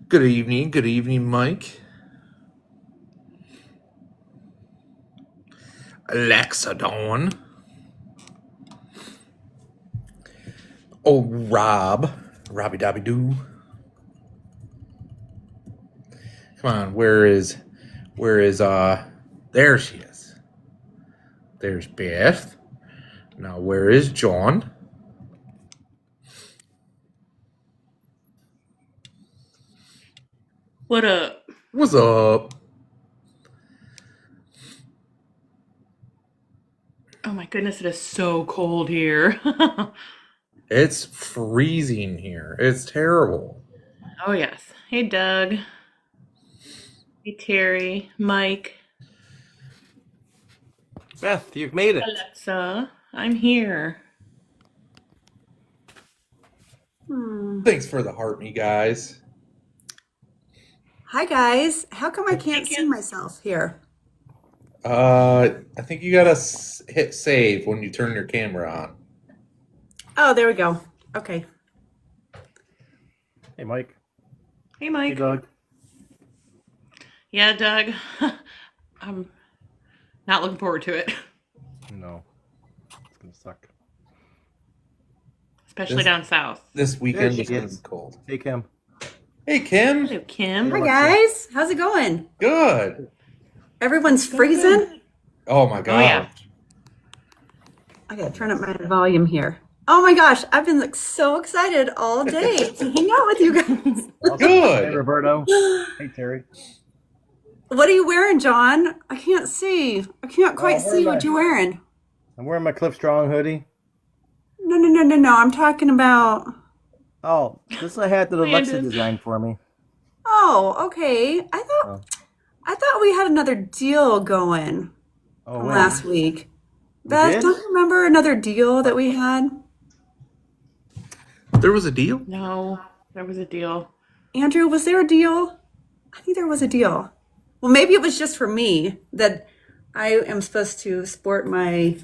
Good evening, Mike. Alexa Dawn. Oh, Robbie Dobby Doo. Come on, where is, there she is. There's Beth. Now, where is John? What up? What's up? Oh my goodness, it is so cold here. It's freezing here. It's terrible. Oh yes. Hey Doug. Hey Terry. Mike. Beth, you've made it. Alexa. I'm here. Thanks for the heart, me guys. Hi guys, how come I can't see myself here? I think you gotta hit save when you turn your camera on. Oh, there we go. Okay. Hey, Mike. Hey Hey, Mike. Doug. Yeah, Doug. I'm not looking forward to it. No, it's gonna suck. Especially down south. This weekend she is gonna is. be cold. Hey, Kim. Hey, Kim. Hello, Kim. Hi guys, how's it going? Good. Everyone's freezing? Oh my god. yeah. I gotta turn up my volume here. Oh my gosh, I've been like so excited all day to hang out with you guys. Good. Hey, Roberto. Hey, Terry. What are you wearing, John? I can't see. I can't quite where see am what I? you're wearing. I'm wearing my Cliff Strong hoodie. No. I'm talking about. Oh, this is a hat that Alexa Landon. designed for me. Oh, okay. I Oh, thought we had another deal going oh from wait. last week. We Beth, did? don't you remember another deal that we had? There was a deal? No, there was a deal. Andrew, was there a deal? I think there was a deal. Well, maybe it was just for me that I am supposed to sport my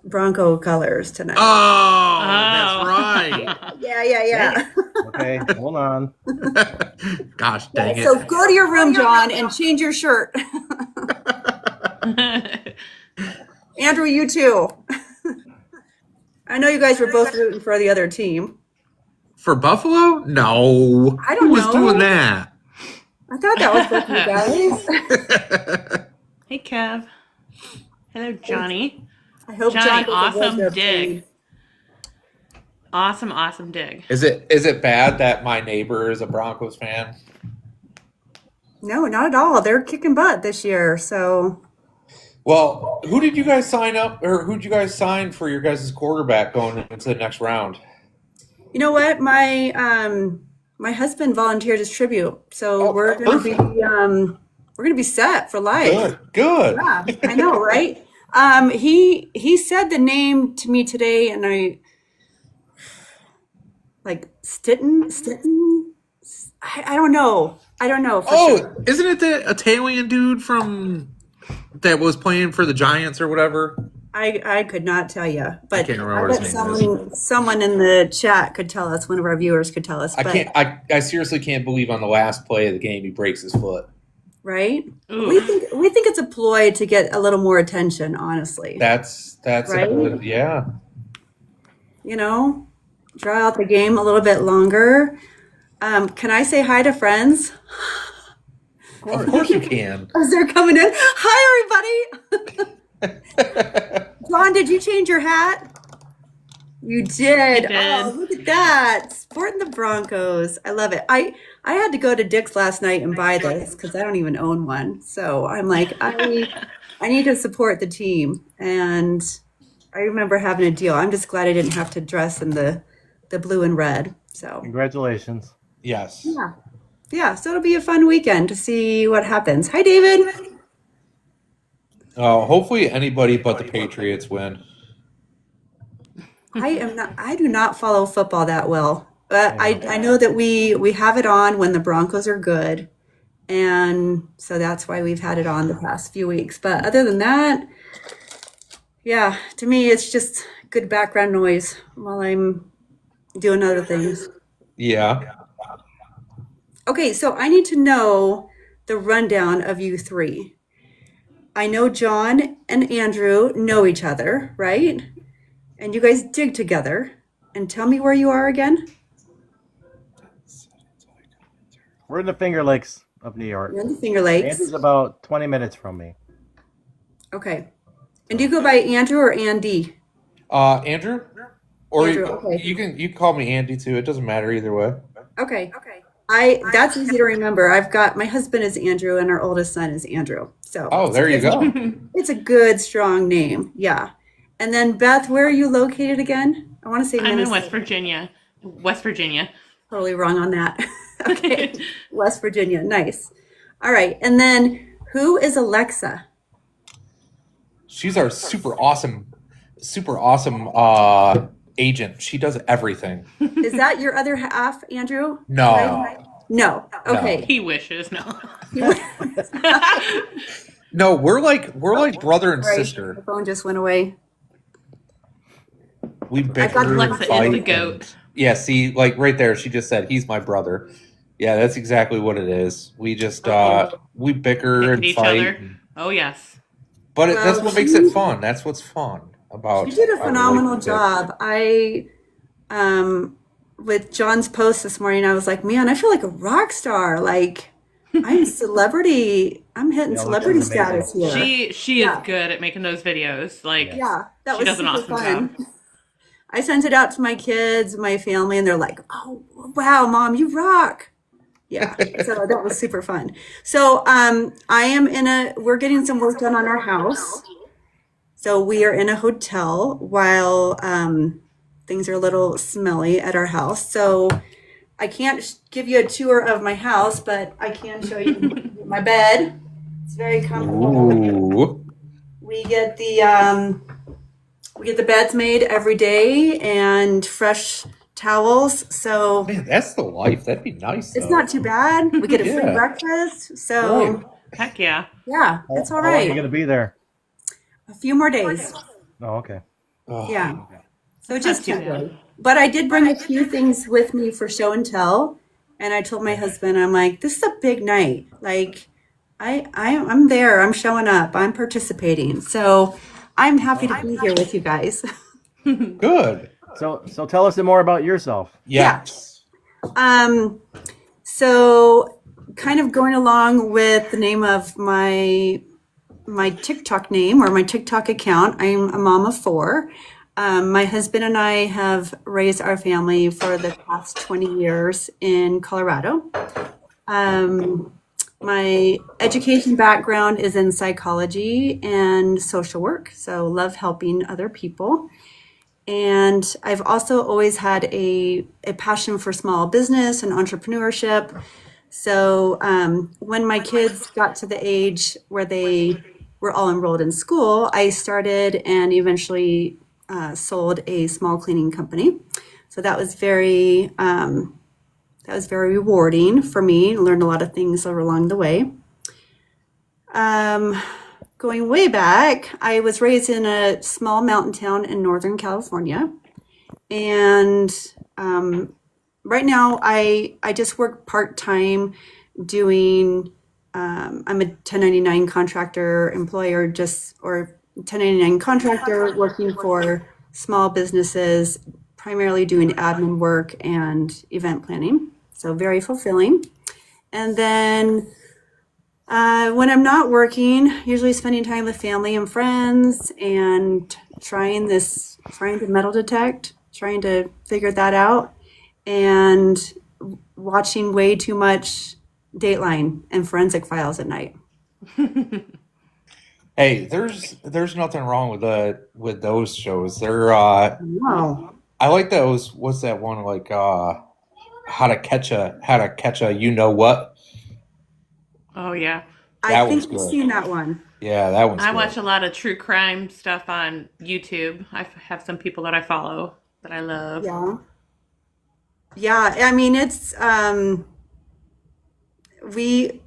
Bronco colors tonight. Oh, Oh. that's right. Yeah. Okay, hold on. Gosh dang it. So go to your room, John, and change your shirt. Andrew, you too. I know you guys were both rooting for the other team. For Buffalo? No. I don't Who was know. doing that? I thought that was both you guys. Hey Kev. Hello, Johnny. I hope Johnny, John doesn't awesome lose their dig. team. Awesome dig. Is it bad that my neighbor is a Broncos fan? No, not at all. They're kicking butt this year. So Well, who did you guys sign up, or who did you guys sign for your guys' quarterback going into the next round? you know what? My husband volunteered as tribute, so Oh, we're gonna be set for life. Good. Yeah, I know, right? He said the name to me today, and I like Stitten. I don't know. I don't know for sure. Oh, isn't it the Italian dude from that was playing for the Giants or whatever? I could not tell you, but can't remember what his bet name someone in the chat could tell us. One of our viewers could tell us. I But can't. I seriously can't believe on the last play of the game he breaks his foot. right? Ooh. We think it's a ploy to get a little more attention. Honestly, That's Right? a good, yeah. you know, draw out the game a little bit longer. Can I say hi to friends? Of course you can. As they're coming in. Hi, everybody. John, did you change your hat? You did. I did. Oh, look at that. Sporting the Broncos. I love it. I had to go to Dick's last night and buy this because I don't even own one. So I'm like, I need to support the team. And I remember having a deal. I'm just glad I didn't have to dress in the blue and red. So Congratulations. Yes. yeah, so it'll be a fun weekend to see what happens. Hi, David. Oh, hopefully anybody but the Patriots win. I do not follow football that well. But I know that we have it on when the Broncos are good. And so that's why we've had it on the past few weeks. But other than that, yeah, to me it's just good background noise while I'm doing other things. Yeah. Okay, so I need to know the rundown of you three. I know John and Andrew know each other, right? And you guys dig together. And tell me where you are again. We're in the Finger Lakes of New York. You're in the Finger Lakes. Andrew's about 20 minutes from me. Okay. And do you go by Andrew or Andy? Andrew? Or Andrew, okay. you can call me Andy too. It doesn't matter either way. Okay. That's easy to remember. I've got my husband is Andrew and our oldest son is Andrew. So Oh, there you go. it's a good, strong name. Yeah. And then Beth, where are you located again? I want to say I'm in Minnesota. West Virginia. West Virginia. Totally wrong on that. Okay. West Virginia. Nice. All right. And then who is Alexa? She's our super awesome agent. She does everything. Is that your other half, Andrew? No. Right? No. Okay. He wishes, no. No, we're like brother and Sorry, sister. the phone just went away. We got bicker and Alexa is fight. the goat. and- Yeah, see, like right there, she just said he's my brother. Yeah, that's exactly what it is. We just we bicker Pick at and each fight, other. Oh, yes. but Well, that's what makes it fun. That's what's fun about. You did a our phenomenal relationship. job. With John's post this morning, I was like, man, I feel like a rock star. Like, I'm celebrity. I'm hitting Yeah, celebrity Alexa's amazing. status here. She Yeah. is good at making those videos. Like, Yeah, that She was does an super awesome fun. I sent it out to my kids, my family, and they're like, "Oh, wow, Mom, you rock!" Yeah, so that was super fun. So, we're getting some work done on our house. So we are in a hotel while things are a little smelly at our house. So I can't give you a tour of my house, but I can show you my bed. It's very comfortable. Ooh. We get the beds made every day and fresh towels. So Man, that's the life. That'd be nice. it's though. not too bad. We get a free Yeah. breakfast. So Right. heck yeah. yeah, it's all How long are you right. going to be there? A few more days. Oh, okay. Oh. Yeah. So Not just too bad. temporary. But I did bring a few things with me for show and tell. And I told my husband, I'm like, this is a big night. Like I'm there. I'm showing up. I'm participating. So I'm happy to be here with you guys. Good. So tell us some more about yourself. Yes. So kind of going along with the name of my TikTok name or my TikTok account, I'm a mom of four. My husband and I have raised our family for the past 20 years in Colorado. My education background is in psychology and social work, so love helping other people. And I've also always had a passion for small business and entrepreneurship. So when my kids got to the age where they were all enrolled in school, I started and eventually sold a small cleaning company. So that was very rewarding for me. Learned a lot of things along the way. Going way back, I was raised in a small mountain town in Northern California. And right now, I just work part-time doing, I'm a 1099 contractor employer, or 1099 contractor working for small businesses, primarily doing admin work and event planning. So very fulfilling. And then when I'm not working, usually spending time with family and friends and trying to metal detect, trying to figure that out, and watching way too much Dateline and Forensic Files at night. Hey, there's nothing wrong with those shows. They're Wow. I like those. What's that one like? How to catch a you know what? Oh, yeah. I That think was I've good. seen that one. Yeah, that one's I good. watch a lot of true crime stuff on YouTube. I have some people that I follow that I love. Yeah. Yeah, I mean it's we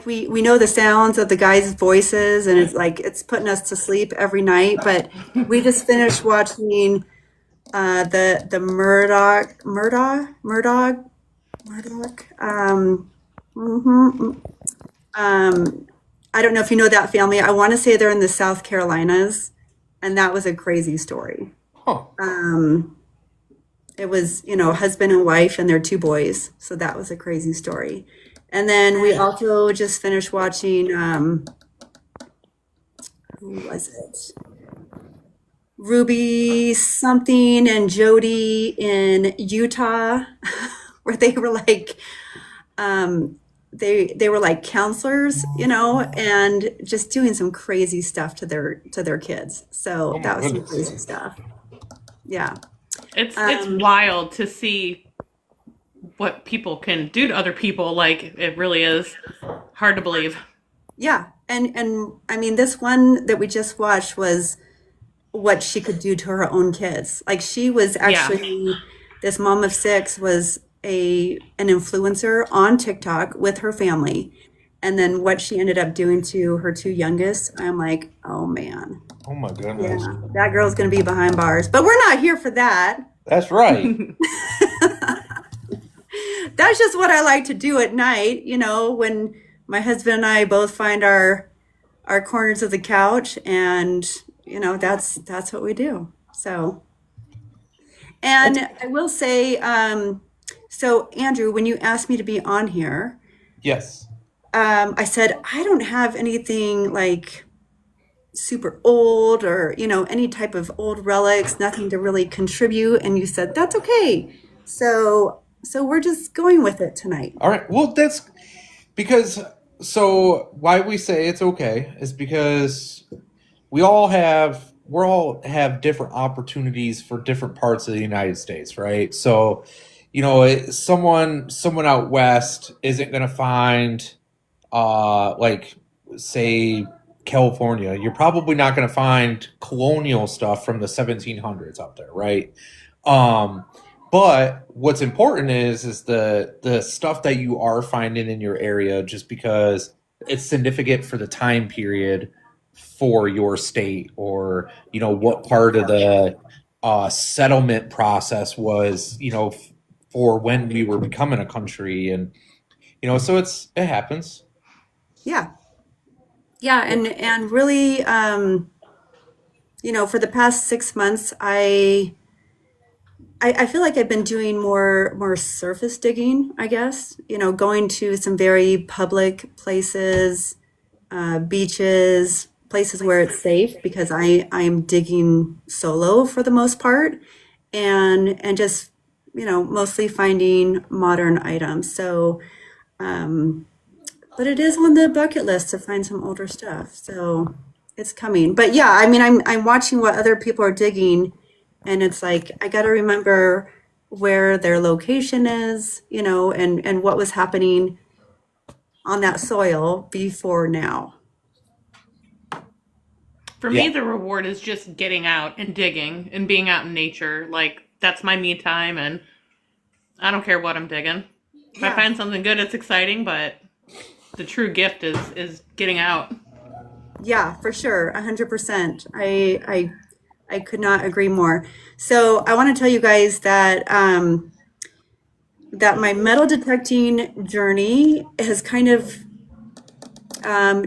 we know the sounds of the guys' voices and it's like it's putting us to sleep every night, but we just finished watching the Murdoch Murdoch. Mhm. I don't know if you know that family. I want to say they're in the South Carolinas, and that was a crazy story. Huh. It was, husband and wife and their two boys. So that was a crazy story. And then we also just finished watching, who was it? Ruby something and Jody in Utah, where they were like, they were like counselors, and just doing some crazy stuff to their kids. So Oh my that was some goodness. crazy stuff. Yeah. It's Um, wild to see what people can do to other people. Like, it really is hard to believe. yeah. And I mean, this one that we just watched was what she could do to her own kids. Like she was Yeah. actually, this mom of six was an influencer on TikTok with her family. And then what she ended up doing to her two youngest, I'm like, oh man, Oh my yeah, goodness. that girl's gonna be behind bars. But we're not here for that. That's right. That's just what I like to do at night, when my husband and I both find our corners of the couch, and that's what we do. So, and I will say, so Andrew, when you asked me to be on here, Yes. I said I don't have anything like super old or any type of old relics, nothing to really contribute, and you said that's okay. So we're just going with it tonight. All right. Well, that's because so why we say it's okay is because we all have different opportunities for different parts of the United States, right? So, someone out west isn't going to find like say California. You're probably not going to find colonial stuff from the 1700s out there, right? Um but what's important is the stuff that you are finding in your area just because it's significant for the time period for your state or what part of the settlement process was for when we were becoming a country and so it happens. Yeah, yeah, and really, for the past 6 months, I feel like I've been doing more surface digging, I guess. Going to some very public places, beaches, places where it's safe because I am digging solo for the most part, and just mostly finding modern items. So, but it is on the bucket list to find some older stuff. So it's coming. But yeah, I mean, I'm watching what other people are digging, and it's like I got to remember where their location is, and what was happening on that soil before now. For Yeah. me, the reward is just getting out and digging and being out in nature. Like, that's my me time, and I don't care what I'm digging. If I Yeah. find something good, it's exciting, but the true gift is getting out. Yeah, for sure, 100%. I could not agree more. So I want to tell you guys that my metal detecting journey has kind of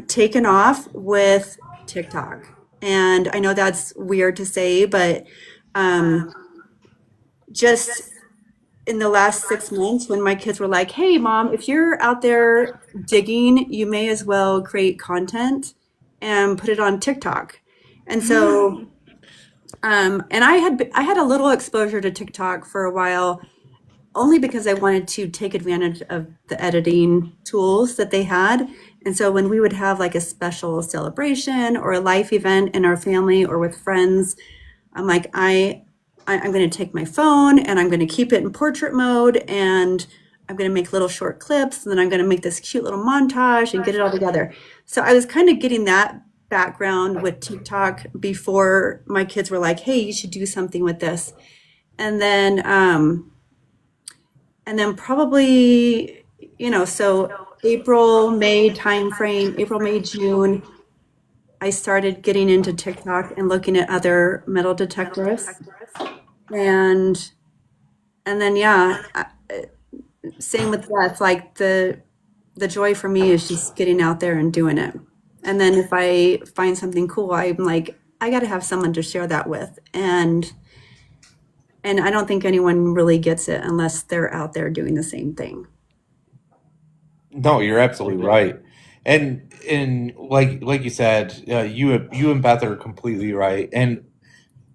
taken off with TikTok. And I know that's weird to say, but just in the last 6 months, when my kids were like, "Hey, mom, if you're out there digging, you may as well create content and put it on TikTok." And so, and I had a little exposure to TikTok for a while, only because I wanted to take advantage of the editing tools that they had. And so when we would have like a special celebration or a life event in our family or with friends, I'm like, I'm going to take my phone and I'm going to keep it in portrait mode, and I'm going to make little short clips, and then I'm going to make this cute little montage and get it all together. So I was kind of getting that background with TikTok before my kids were like, "Hey, you should do something with this." And then probably, so April, May timeframe, April, May, June, I started getting into TikTok and looking at other metal detectors. And then, yeah, same with Beth. Like the joy for me is just getting out there and doing it. And then if I find something cool, I'm like, I got to have someone to share that with. And I don't think anyone really gets it unless they're out there doing the same thing. No, you're absolutely right. And like you said, you and Beth are completely right. And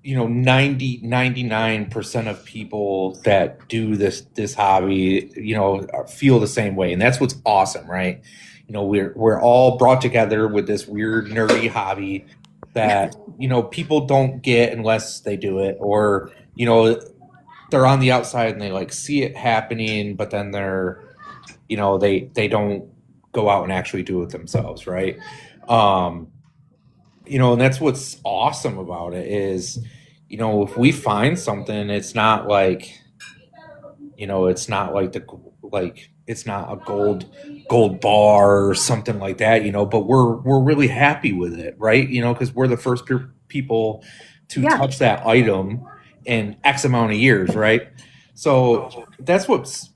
99% of people that do this hobby, feel the same way. And that's what's awesome, right? We're all brought together with this weird nerdy hobby that, people don't get unless they do it, or, they're on the outside and they like see it happening, but then they don't go out and actually do it themselves, right? And that's what's awesome about it is, if we find something, it's not like, it's not like it's not a gold bar or something like that, but we're really happy with it, right? Because we're the first people to Yeah. touch that item in X amount of years, right? So that's what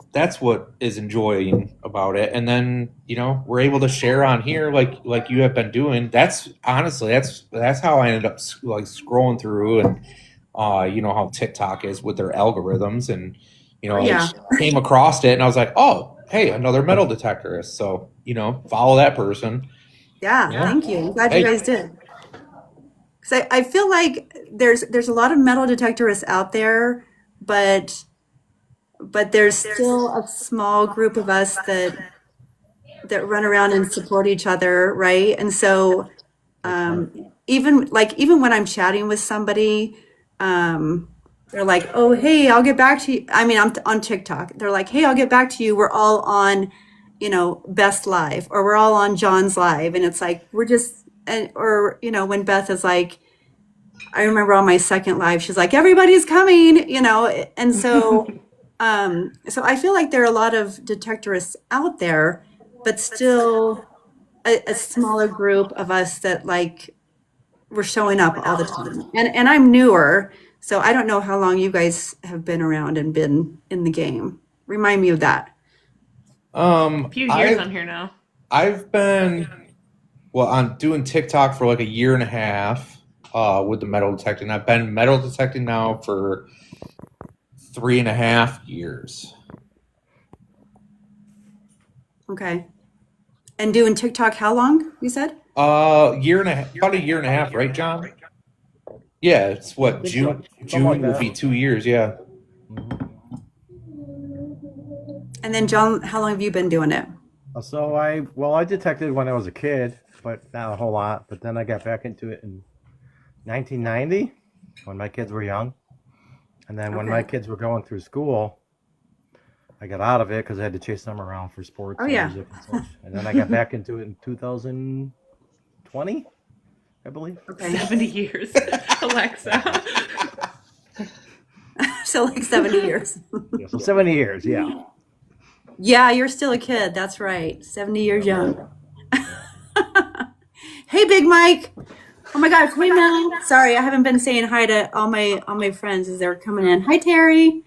is enjoying about it. And then, we're able to share on here like you have been doing. That's honestly, that's how I ended up like scrolling through, and how TikTok is with their algorithms, and I Yeah. just came across it and I was like, oh, hey, another metal detectorist. So, follow that person. Yeah. Yeah. Thank you. I'm glad Hey. you guys did. Because I feel like there's a lot of metal detectorists out there, but there's still a small group of us that run around and support each other, right? And so even when I'm chatting with somebody, they're like, "Oh, hey, I'll get back to you." I mean, I'm on TikTok. They're like, "Hey, I'll get back to you. We're all on, Best Live, or we're all on John's Live," and it's like we're just or when Beth is like, I remember on my second live, she's like, "Everybody's coming," and so. So I feel like there are a lot of detectorists out there, but still a smaller group of us that like we're showing up all the time. And I'm newer, so I don't know how long you guys have been around and been in the game. Remind me of that. A few years I've on here now. I've been I'm doing TikTok for like a year and a half with the metal detecting. I've been metal detecting now for 3.5 years. Okay. And doing TikTok how long, you said? Year and a half, about a year and a half, right, John? Yeah, it's what, June like will that. be 2 years, yeah. And then John, how long have you been doing it? So I detected when I was a kid, but not a whole lot. But then I got back into it in 1990 when my kids were young. And then when Okay. my kids were going through school, I got out of it because I had to chase them around for sports Oh, and yeah. music and such. And then I got back into it in 2020, I believe. Okay. 70 years. Alexa. So like 70 years. Yeah, so 70 years, yeah. Yeah, you're still a kid. That's right. 70 years young. Hey, Big Mike. Oh my God. Hey, man. Sorry, I haven't been saying hi to all my friends as they're coming in. Hi, Terry.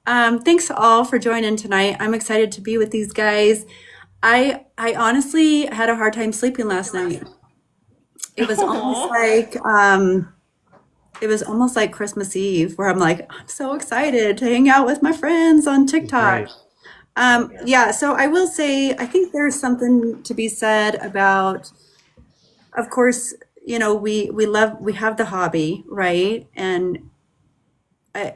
Thanks all for joining tonight. I'm excited to be with these guys. I honestly had a hard time sleeping last night. It was almost like Christmas Eve, where I'm like, I'm so excited to hang out with my friends on TikTok. Great. Yeah, so I will say, I think there's something to be said about, of course, we have the hobby, right? And I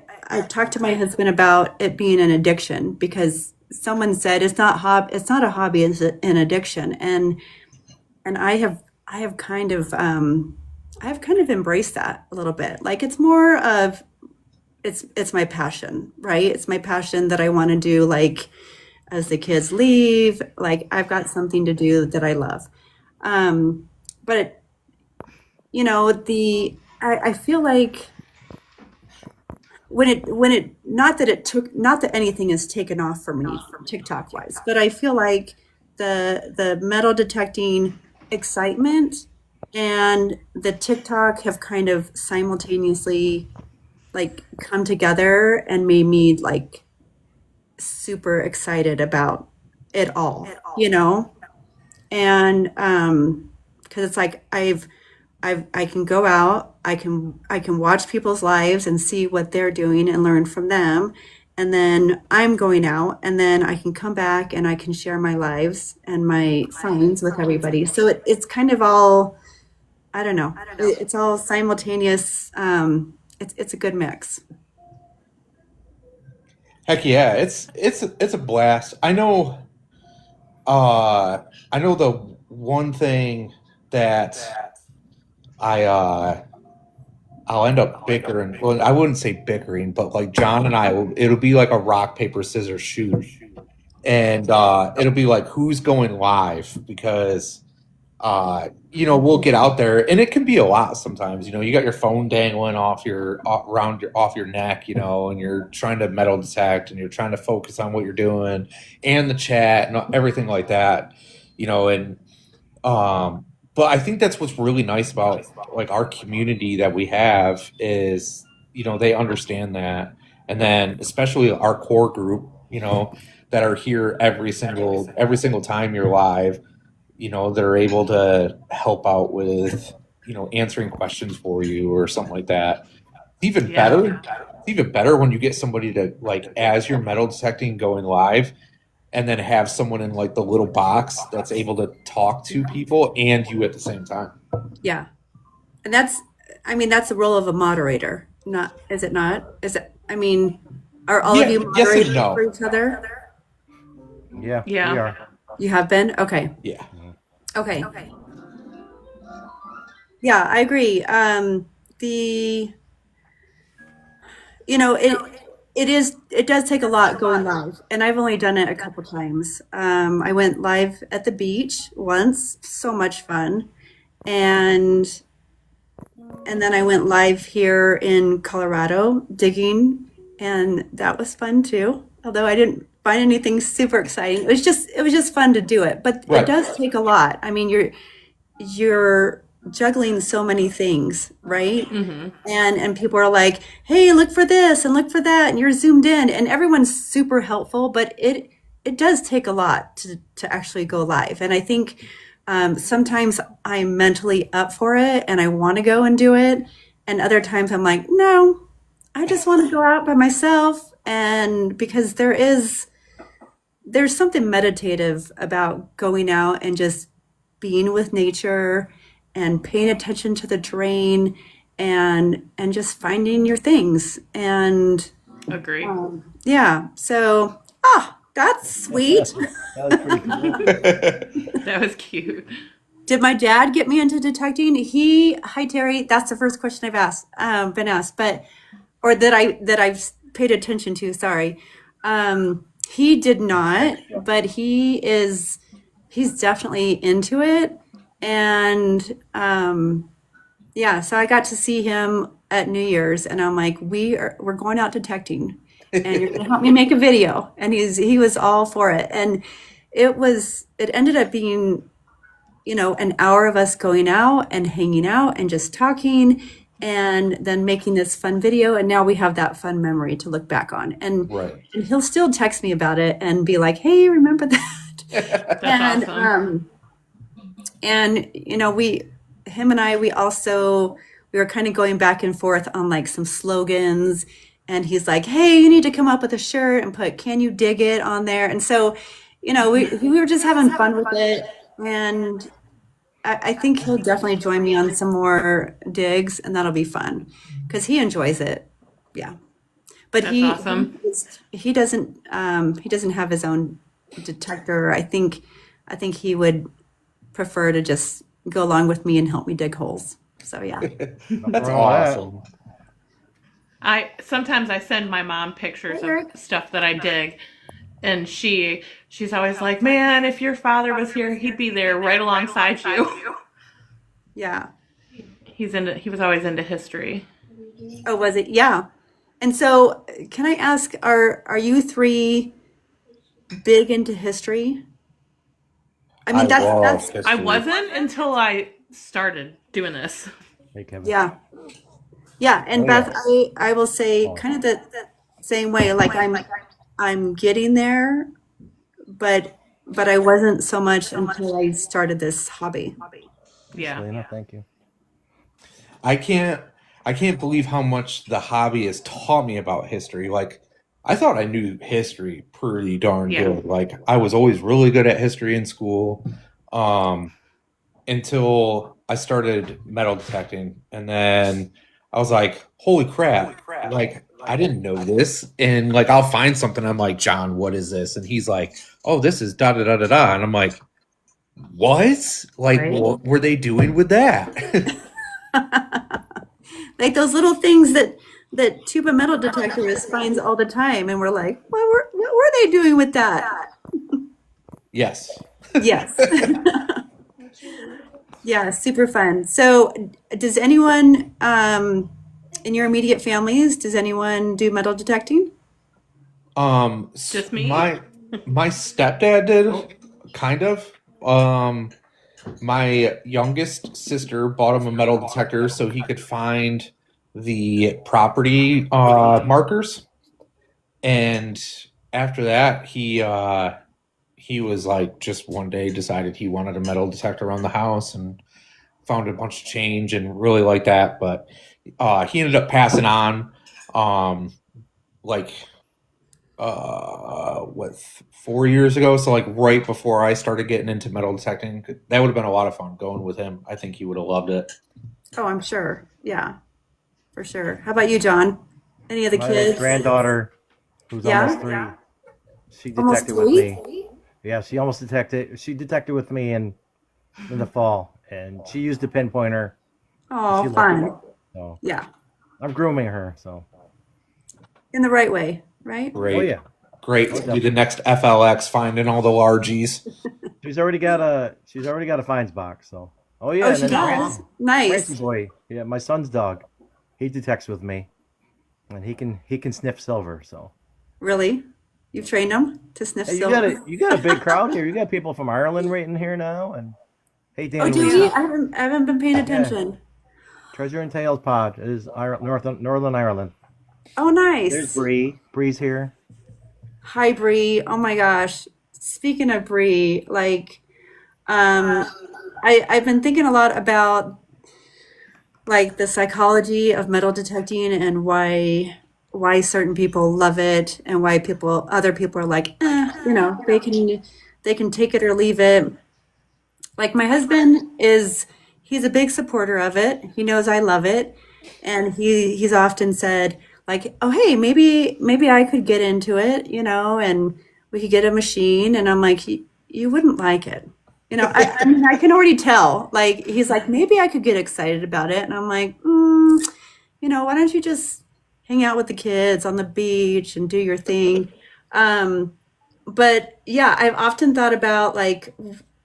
talked to my husband about it being an addiction, because someone said it's not a hobby, it's an addiction. And I have kind of embraced that a little bit. Like it's more of it's my passion, right? It's my passion that I want to do, like as the kids leave, like I've got something to do that I love. But I feel like when it not that anything is taken off for me TikTok wise, but I feel like the metal detecting excitement and the TikTok have kind of simultaneously like come together and made me like super excited about it all, you know? And because it's like I can go out, I can watch people's lives and see what they're doing and learn from them. And then I'm going out, and then I can come back and I can share my lives and my finds with everybody. So it's kind of all, I don't know, it's all simultaneous. It's a good mix. Heck yeah, it's a blast. I know the one thing that I I'll end up bickering. Well, I wouldn't say bickering, but like John and it'll be like a rock paper scissors shoot, and it'll be like who's going live because we'll get out there and it can be a lot sometimes. You got your phone dangling off your neck, and you're trying to metal detect and you're trying to focus on what you're doing and the chat and everything like that, and but I think that's what's really nice about like our community that we have is, they understand that. And then especially our core group, that are here every single time you're live, they're able to help out with, answering questions for you or something like that. Even Yeah. better, even better when you get somebody to like as you're metal detecting going live and then have someone in like the little box that's able to talk to people and you at the same time. Yeah. And that's the role of a moderator. Not, is it not? Is it, are all of Yeah, you yes and moderators no. for each other? Yeah, Yeah. we are. You have been? Okay. Yeah. Okay. Yeah, I agree. The it does take a lot going live, and I've only done it a couple times. I went live at the beach once, so much fun, and then I went live here in Colorado digging, and that was fun too. Although I didn't find anything super exciting, it was just fun to do it. But Right. it does take a lot. I mean, you're juggling so many things, right? Mm-hmm. And people are like, hey, look for this and look for that, and you're zoomed in, and everyone's super helpful, but it does take a lot to actually go live. And I think sometimes I'm mentally up for it and I want to go and do it, and other times I'm like, no, I just want to go out by myself. And because there's something meditative about going out and just being with nature and paying attention to the terrain and just finding your things. And Agree. yeah, so that's sweet. That was pretty cool. That was cute. Did my dad get me into detecting? Hi Terry, that's the first question I've been asked, or that I've paid attention to. Sorry, he did not, but he's definitely into it, and yeah. So I got to see him at New Year's, and I'm like, we're going out detecting, and you're gonna help me make a video, and he was all for it, and it ended up being an hour of us going out and hanging out and just talking and then making this fun video. And now we have that fun memory to look back on. And, Right. and he'll still text me about it and be like, hey, remember that? That's and, awesome. him and I, we were kind of going back and forth on like some slogans. And he's like, hey, you need to come up with a shirt and put, can you dig it on there? And so, we were just having fun with it. And I think he'll definitely join me on some more digs, and that'll be fun because he enjoys it. Yeah, but That's awesome. he doesn't have his own detector. I think he would prefer to just go along with me and help me dig holes. So yeah. That's All that. awesome. Sometimes I send my mom pictures of stuff that I dig, and she's always like, man, if your father was here, he'd be there right alongside you. Yeah. He was always into history. Oh, was it? Yeah. And so, can I ask, are you three big into history? I mean, that's love I history. wasn't until I started doing this. Hey, Kevin. yeah. Yeah, and Oh, Beth, yeah. I will say kind of the same way. Like I'm getting there, but I wasn't so much until I started this hobby. Yeah. Selena, thank you. I can't I can't believe how much the hobby has taught me about history. Like I thought I knew history pretty darn Yeah. good. Like I was always really good at history in school. Um until I started metal detecting and then I was like, "Holy crap." Like I didn't know this and like I'll find something I'm like, "John, what is this?" And he's like, "Oh, this is da da da da da." And I'm like, "What? Like Right? what were they doing with that?" Like those little things that tuba metal detectorists finds all the time, and we're like, what were they doing with that? Yes. Yes. Yeah, super fun. So, does anyone in your immediate families, does anyone do metal detecting? Just me? My stepdad did kind of. My youngest sister bought him a metal detector so he could find the property markers, and after that, he was like just one day decided he wanted a metal detector around the house and found a bunch of change and really liked that. But he ended up passing on, like what 4 years ago, so like right before I started getting into metal detecting. That would have been a lot of fun going with him. I think he would have loved it. Oh, I'm sure. Yeah, for sure. How about you, John? Any of the My kids? granddaughter, who's almost Yeah? 3, she Almost detected with 3? me. Yeah, she almost detected. She detected with me in the fall, and she used a pinpointer, and Oh, she loved it. fun. So Yeah, I'm grooming her. So in the right way, right? oh Great, yeah, great oh to be the definitely. next FLX, finding all the largies. She's already got a finds box. So oh yeah, Oh, and she then does? Francie Nice. boy, yeah, my son's dog, he detects with me, and he can sniff silver. So Really? You've trained them to sniff hey, you silver? got a big crowd here. You got people from Ireland right in here now, and hey, Oh, Danny do we? Lisa, I haven't been paying yeah, attention. Treasure and Tales Pod is Northern Ireland. Oh, There's nice. Bree. Bree's here. Hi, Bree. Oh my gosh. Speaking of Bree, like, um, I've been thinking a lot about like the psychology of metal detecting and why certain people love it and why other people are like, they can take it or leave it. Like my husband he's a big supporter of it. He knows I love it, and he's often said like, "Oh, hey, maybe I could get into it, and we could get a machine." And I'm like, "You wouldn't like it." I mean, I can already tell. Like he's like, "Maybe I could get excited about it." And I'm like, why don't you just hang out with the kids on the beach and do your thing? Um, but yeah, I've often thought about like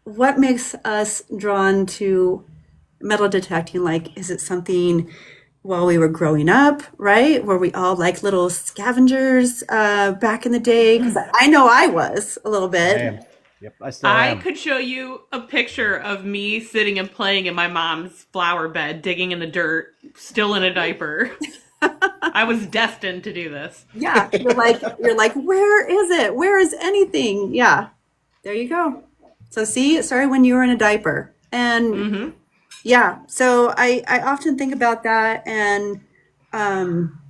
what makes us drawn to metal detecting. Like, is it something while we were growing up, right? Were we all like little scavengers back in the day? Because I know I was a little I bit. am. Yep, I still I am. could show you a picture of me sitting and playing in my mom's flower bed, digging in the dirt, still in a diaper. I was destined to do this. Yeah, you're like, where is it? Where is anything? Yeah, there you go. So see, it started when you were in a diaper, and Mm-hmm. yeah. So I often think about that, and um,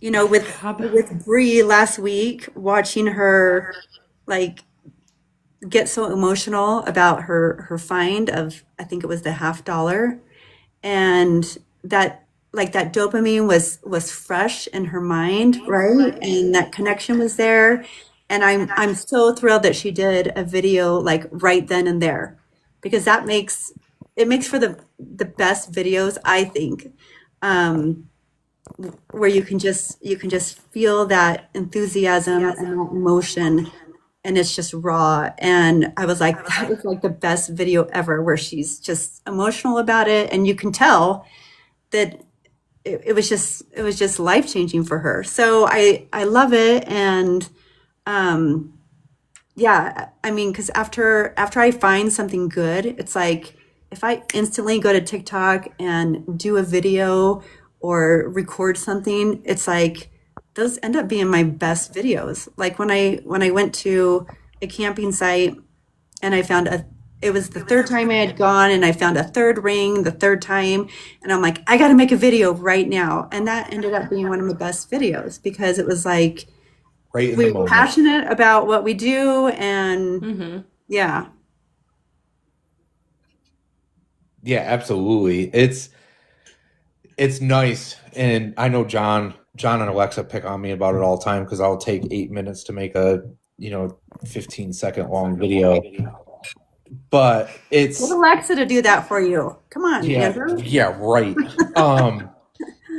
with Bree last week, watching her like get so emotional about her find of, I think it was the $50, and that like that dopamine was fresh in her mind, right? And that connection was there. And I'm so thrilled that she did a video like right then and there, because it makes for the best videos, I think, um, where you can just feel that enthusiasm and that emotion, and it's just raw. And I was like, that was like the best video ever, where she's just emotional about it, and you can tell that it was just life changing for her. So I love it. And um yeah, I mean, because after I find something good, it's like if I instantly go to TikTok and do a video or record something, it's like those end up being my best videos. Like when I went to a camping site and I found it was the third time I had gone and I found a third ring the third time. And I'm like, I got to make a video right now. And that ended up being one of my best videos because it was like, Right in we the were moment. passionate about what we do. And Mm-hmm. yeah. Yeah, absolutely. It's nice, and I know John and Alexa pick on me about it all the time because I'll take 8 minutes to make a 15-second long video. But it's Get Alexa to do that for you. Come on, Andrew. yeah, right.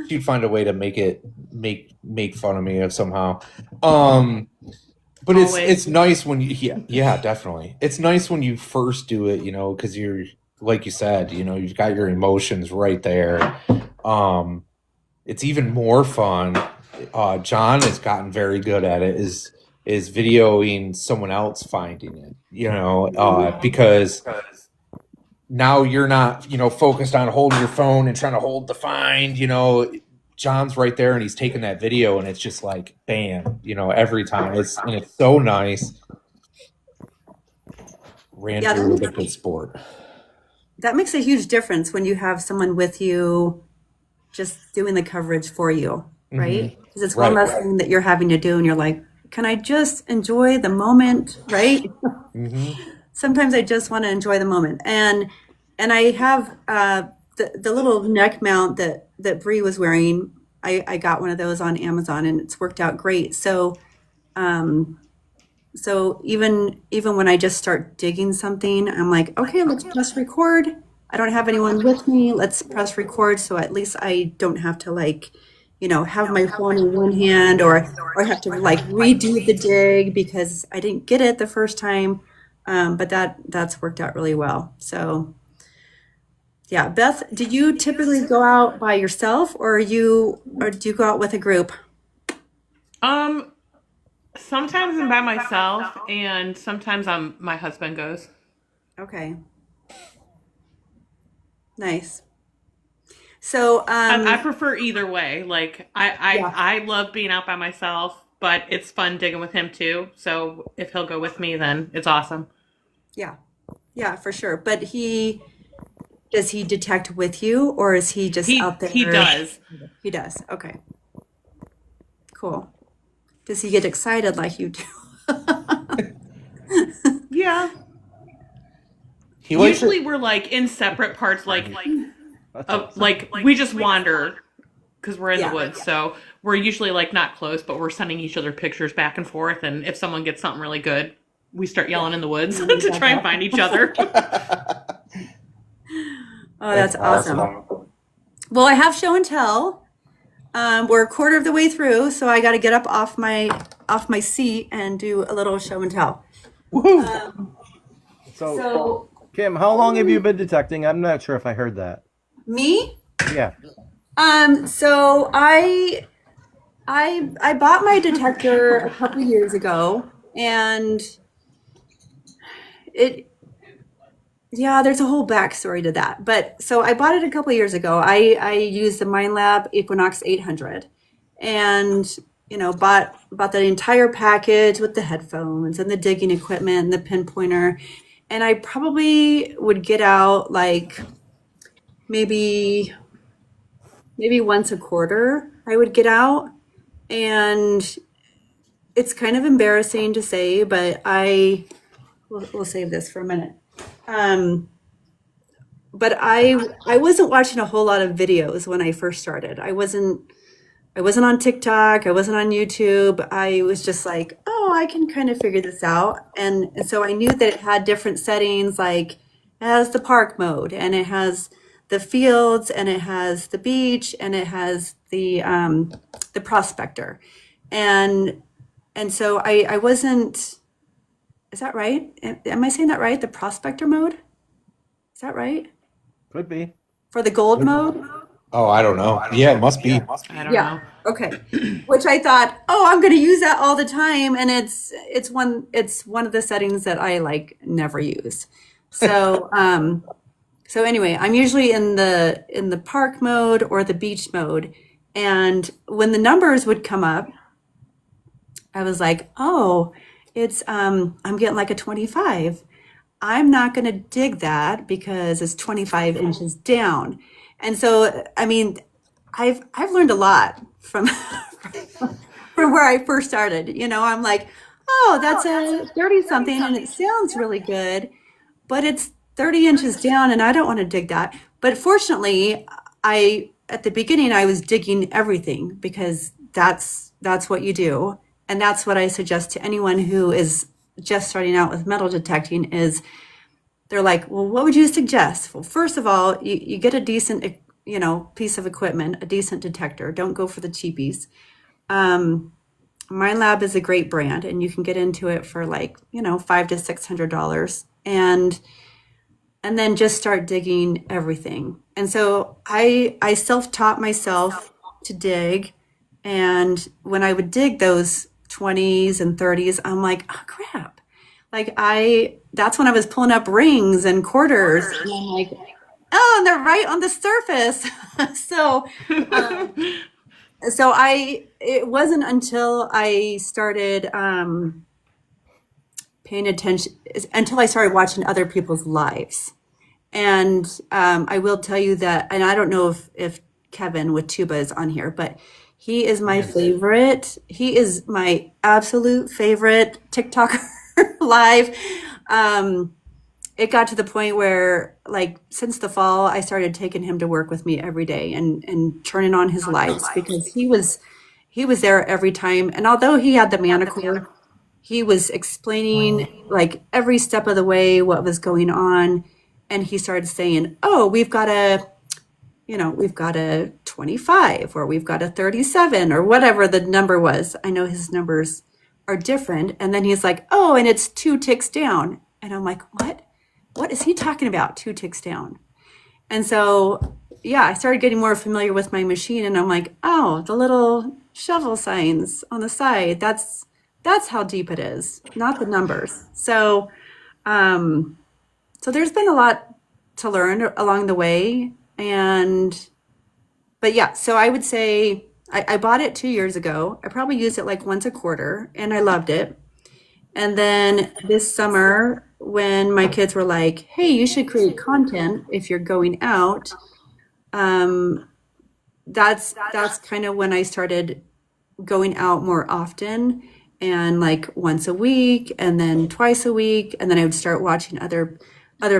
She'd find a way to make fun of me somehow. But Always. it's nice when you definitely. It's nice when you first do it, because you're like you said, you've got your emotions right there. It's even more fun. John has gotten very good at it. Is videoing someone else finding it, because now you're not, focused on holding your phone and trying to hold the find, John's right there and he's taking that video and it's just like, bam, every time it's so nice. Randall is a good sport. That makes a huge difference when you have someone with you just doing the coverage for you, right? Because it's one less thing that you're having to do and you're like, can I just enjoy the moment, right? Sometimes I just want to enjoy the moment. And I have the little neck mount that Bree was wearing. I got one of those on Amazon and it's worked out great. So so even when I just start digging something, I'm like, okay, let's press record. I don't have anyone with me. Let's press record. So at least I don't have to have my phone in one hand or have to redo the dig because I didn't get it the first time. But that's worked out really well. So yeah, Beth, do you typically go out by yourself or do you go out with a group? Sometimes I'm by myself, and sometimes my husband goes. Okay. Nice. So I prefer either way. Like I love being out by myself, but it's fun digging with him too. So if he'll go with me, then it's awesome. yeah, for sure. But does he detect with you or is he just out there? He does. He does. Okay. Cool. Does he get excited like you do? Yeah. Usually We're like in separate parts, like we just wander because we're in the woods. So we're usually like not close, but we're sending each other pictures back and forth. And if someone gets something really good, we start yelling in the woods to try and find each other. Oh, that's awesome. Well, I have show and tell. We're a quarter of the way through, so I got to get up off my seat and do a little show and tell. So, Kim, how long have you been detecting? I'm not sure if I heard that. Me? Yeah. So I bought my detector a couple years ago, and there's a whole backstory to that. But so I bought it a couple years ago. I used the Minelab Equinox 800, and bought the entire package with the headphones and the digging equipment and the pinpointer. And I probably would get out like maybe once a quarter. I would get out, and it's kind of embarrassing to say, but we'll save this for a minute. But I wasn't watching a whole lot of videos when I first started. I wasn't on TikTok. I wasn't on YouTube. I was just like, oh, I can kind of figure this out. And so I knew that it had different settings, like it has the park mode and it has the fields and it has the beach and it has the prospector. And so I wasn't, is that right? Am I saying that right? The prospector mode? Is that right? Could be. For the gold mode? Oh, I don't know. Yeah, it must be. I don't know. Okay. Which I thought, oh, I'm going to use that all the time, and it's one of the settings that I never use. So so anyway, I'm usually in the park mode or the beach mode, and when the numbers would come up, I was like, oh, it's I'm getting like a 25. I'm not going to dig that because it's 25 inches down. And so, I mean, I've learned a lot from from where I first started. You know, I'm like, oh, that's a 30 something and it sounds really good, but it's 30 inches down and I don't want to dig that. But fortunately, I at the beginning I was digging everything because that's what you do. And that's what I suggest to anyone who is just starting out with metal detecting is they're like, well, what would you suggest? Well, first of all, you get a decent, piece of equipment, a decent detector. Don't go for the cheapies. Minelab is a great brand, and you can get into it for like, $500 to $600, and then just start digging everything. And so I self-taught myself to dig, and when I would dig those 20s and 30s, I'm like, oh crap. Like that's when I was pulling up rings and quarters, and I'm like, oh, and they're right on the surface. So, it wasn't until I started paying attention, until I started watching other people's lives. And I will tell you that, and I don't know if Kevin with Tuba is on here, but he is my favorite. He is my absolute favorite TikToker live. It got to the point where, like, since the fall, I started taking him to work with me every day and turning on his lights because he was there every time. And although he had the manicure, he was explaining like every step of the way what was going on. And he started saying, oh, we've got a 25 or we've got a 37 or whatever the number was. I know his numbers are different. And then he's like, oh, and it's 2 ticks down. And I'm like, what? What is he talking about? 2 ticks down. And so, yeah, I started getting more familiar with my machine and I'm like, oh, the little shovel signs on the side, that's how deep it is, not the numbers. So, so there's been a lot to learn along the way. But yeah, so I would say I bought it 2 years ago. I probably used it like once a quarter and I loved it. And then this summer, when my kids were like, hey, you should create content if you're going out, that's kind of when I started going out more often and like once a week and then twice a week. And then I would start watching other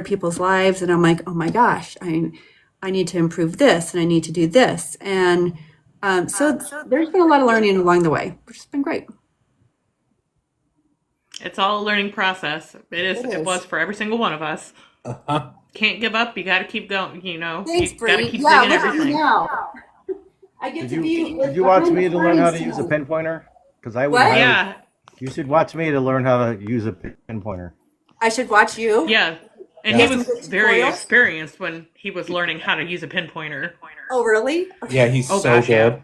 people's lives. And I'm like, oh my gosh, I need to improve this and I need to do this. And so there's been a lot of learning along the way, which has been great. It's all a learning process. It was for every single one of us. Uh-huh. Can't give up. You got to keep going. Thanks, You got to Bree. keep Yeah, digging look at me everything. now. I get to be. Did you watch me to learn how to use a pinpointer? Because I would. What? Yeah, You should watch me to learn how to use a pinpointer. I should watch you. yeah. And Yeah. he was very Tutorials? experienced when he was learning how to use a pinpointer. Oh, really? Yeah, he's Oh, so gosh, yeah. good.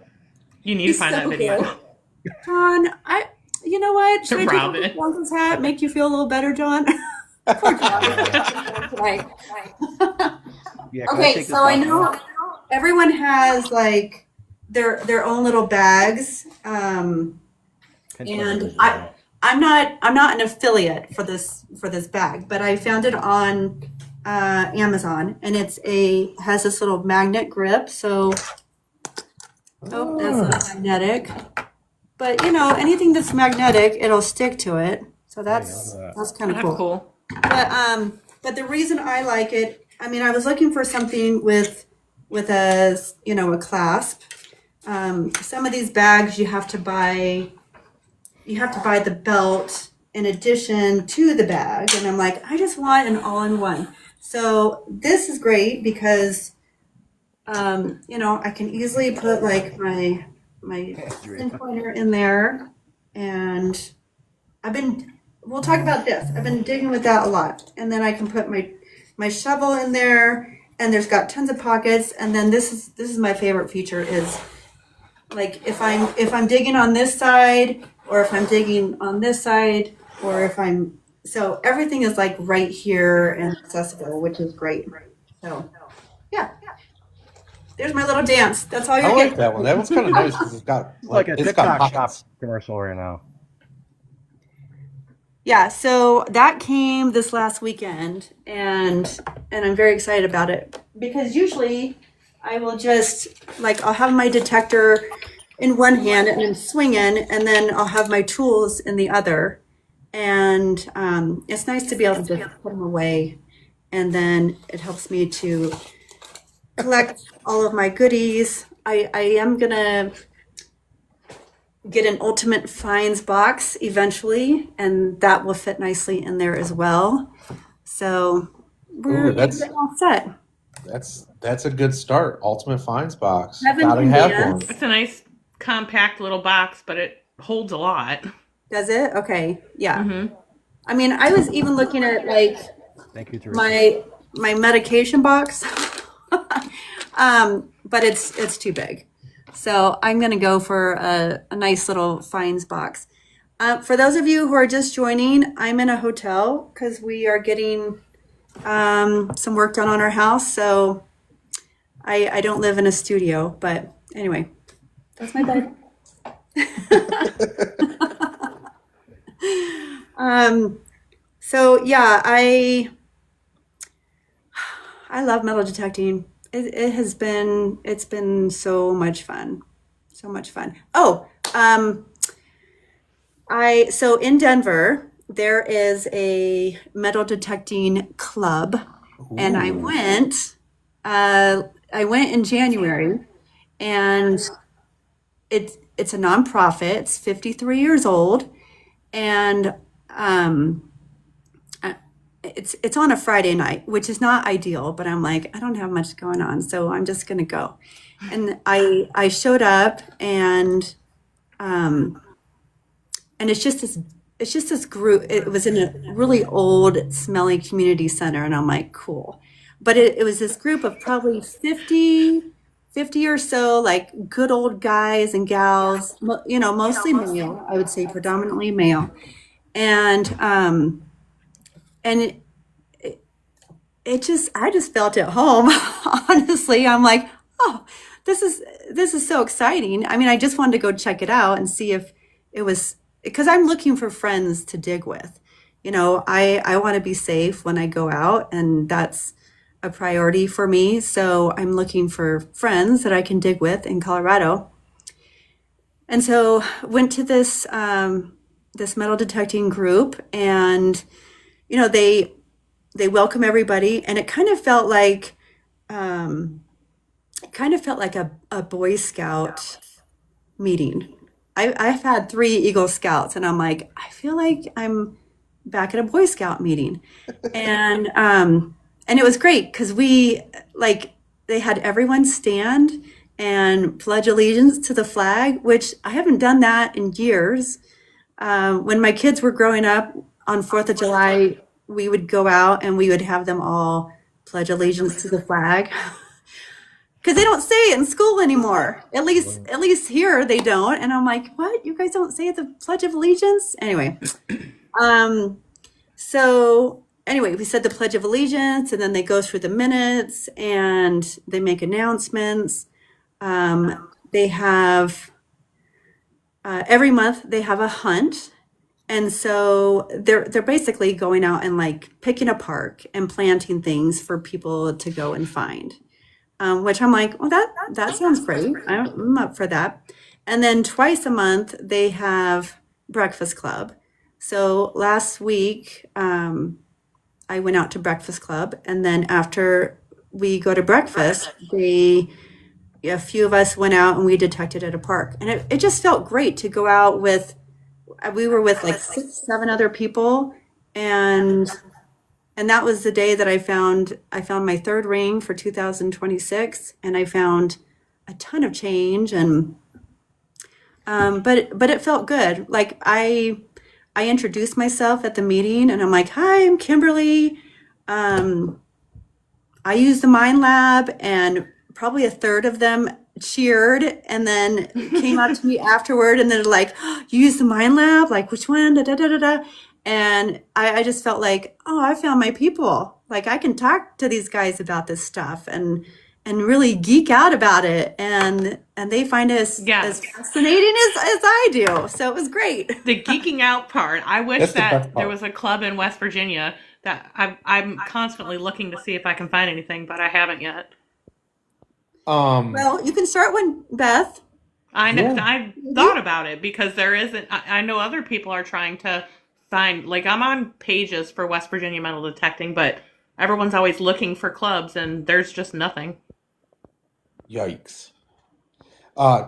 You need He's to find so that video. good. John, you know what? Should I take off Robin. the Broncos hat? Make you feel a little better, John? Poor John. Right. Yeah, can Okay, take so this I off? know everyone has like their own little bags. And Pinpointer. I'm not an affiliate for this bag, but I found it on Amazon, and has this little magnet grip. So, that's not magnetic. But anything that's magnetic, it'll stick to it. So that's kind of That's cool. cool. But the reason I like it, I mean, I was looking for something with a clasp. Some of these bags you have to buy the belt in addition to the bag, and I'm like, I just want an all-in-one. So this is great because I can easily put like my pinpointer in there, and we'll talk about this. I've been digging with that a lot, and then I can put my shovel in there, and there's got tons of pockets. And then this is my favorite feature is like if I'm digging on this side, or if I'm digging on this side, or so everything is like right here and accessible, which is great. So yeah. There's my little dance. That's all I you're like getting. that one. That one's kind of nice because it's got It's like a it's got TikTok shop pockets. commercial right now. Yeah, so that came this last weekend, and I'm very excited about it because usually I will just like I'll have my detector in one hand and I'm swinging, and then I'll have my tools in the other, and it's nice to be able to just put them away, and then it helps me to collect all of my goodies. I am gonna get an ultimate finds box eventually, and that will fit nicely in there as well. So we're Ooh, that's all set. that's a good start. Ultimate Finds box. Heaven Gotta can have dance. one. It's a nice compact little box, but it holds a lot. Does it? Okay. Yeah. Mm-hmm. I mean, I was even looking at like Thank you, Teresa. my medication box, but it's too big. So I'm going to go for a nice little finds box. For those of you who are just joining, I'm in a hotel because we are getting some work done on our house. So I don't live in a studio, but anyway, that's my bed. So yeah, I love metal detecting. It's been so much fun. So much fun. Oh, so in Denver, there is a metal detecting club, and I went in January, and it's a nonprofit. It's 53 years old, and it's on a Friday night, which is not ideal, but I'm like, I don't have much going on, so I'm just gonna go. And I showed up, and it's just this group. It was in a really old, smelly community center, and I'm like, cool. But it was this group of probably 50 or so, like good old guys and gals, mostly male, I would say predominantly male. And and I just felt at home. Honestly, I'm like, oh, this is so exciting. I mean, I just wanted to go check it out and see if it was, because I'm looking for friends to dig with. I want to be safe when I go out, and that's a priority for me. So I'm looking for friends that I can dig with in Colorado. And so went to this this metal detecting group, and they welcome everybody, and it kind of felt like a Boy Scout meeting. I've had 3 Eagle Scouts, and I'm like, I feel like I'm back at a Boy Scout meeting. And it was great because they had everyone stand and pledge allegiance to the flag, which I haven't done that in years. When my kids were growing up on 4th of July, we would go out and we would have them all pledge allegiance to the flag. Because they don't say it in school anymore. At least here they don't. And I'm like, what? You guys don't say the Pledge of Allegiance? Anyway, so anyway, we said the Pledge of Allegiance, and then they go through the minutes and they make announcements. They have every month they have a hunt, and so they're basically going out and like picking a park and planting things for people to go and find. Which I'm like, well, that sounds great. I'm up for that. And then twice a month they have Breakfast Club. So last week I went out to Breakfast Club, and then after we go to breakfast, a few of us went out and we detected at a park, and it just felt great to go out with. We were with like 6, 7 other people, and that was the day that I found my 3rd ring for 2026, and I found a ton of change, and but it felt good. Like I introduced myself at the meeting, and I'm like, hi, I'm Kimberly. I use the Mind Lab, and probably a third of them cheered, and then came up to me afterward, and they're like, oh, you use the Mind Lab? Like, which one? Da, da, da, da, da. And I just felt like, oh, I found my people. Like, I can talk to these guys about this stuff. And and really geek out about it, and they find it as fascinating as I do. So it was great. The geeking out part. I wish That's the best that part. there was a club in West Virginia that I'm constantly looking to see if I can find anything, but I haven't yet. Well, you can start one, Beth. I thought about it because there isn't. I know other people are trying to find. Like I'm on pages for West Virginia metal detecting, but everyone's always looking for clubs, and there's just nothing. Yikes.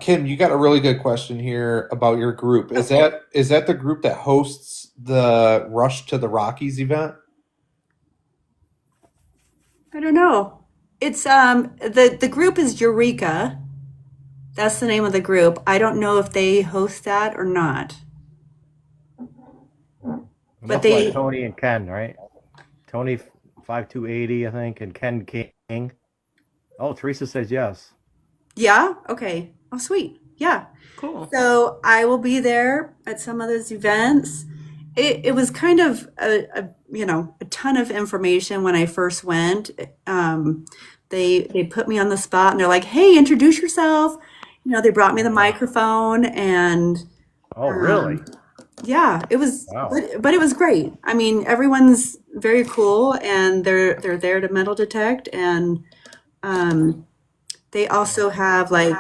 Kim, you got a really good question here about your group. Is that the group that hosts the Rush to the Rockies event? I don't know. It's the group is Eureka. That's the name of the group. I don't know if they host that or not. But they Tony and Ken, right? Tony 5280, I think, and Ken King. Oh, Teresa says yes. Yeah. Okay. Oh, sweet. Yeah. Cool. So I will be there at some of those events. It was kind of a ton of information when I first went. They put me on the spot and they're like, "Hey, introduce yourself." They brought me the microphone and. Oh, really? Yeah, it was, Wow. but it was great. I mean, everyone's very cool, and they're there to metal detect, and they also have like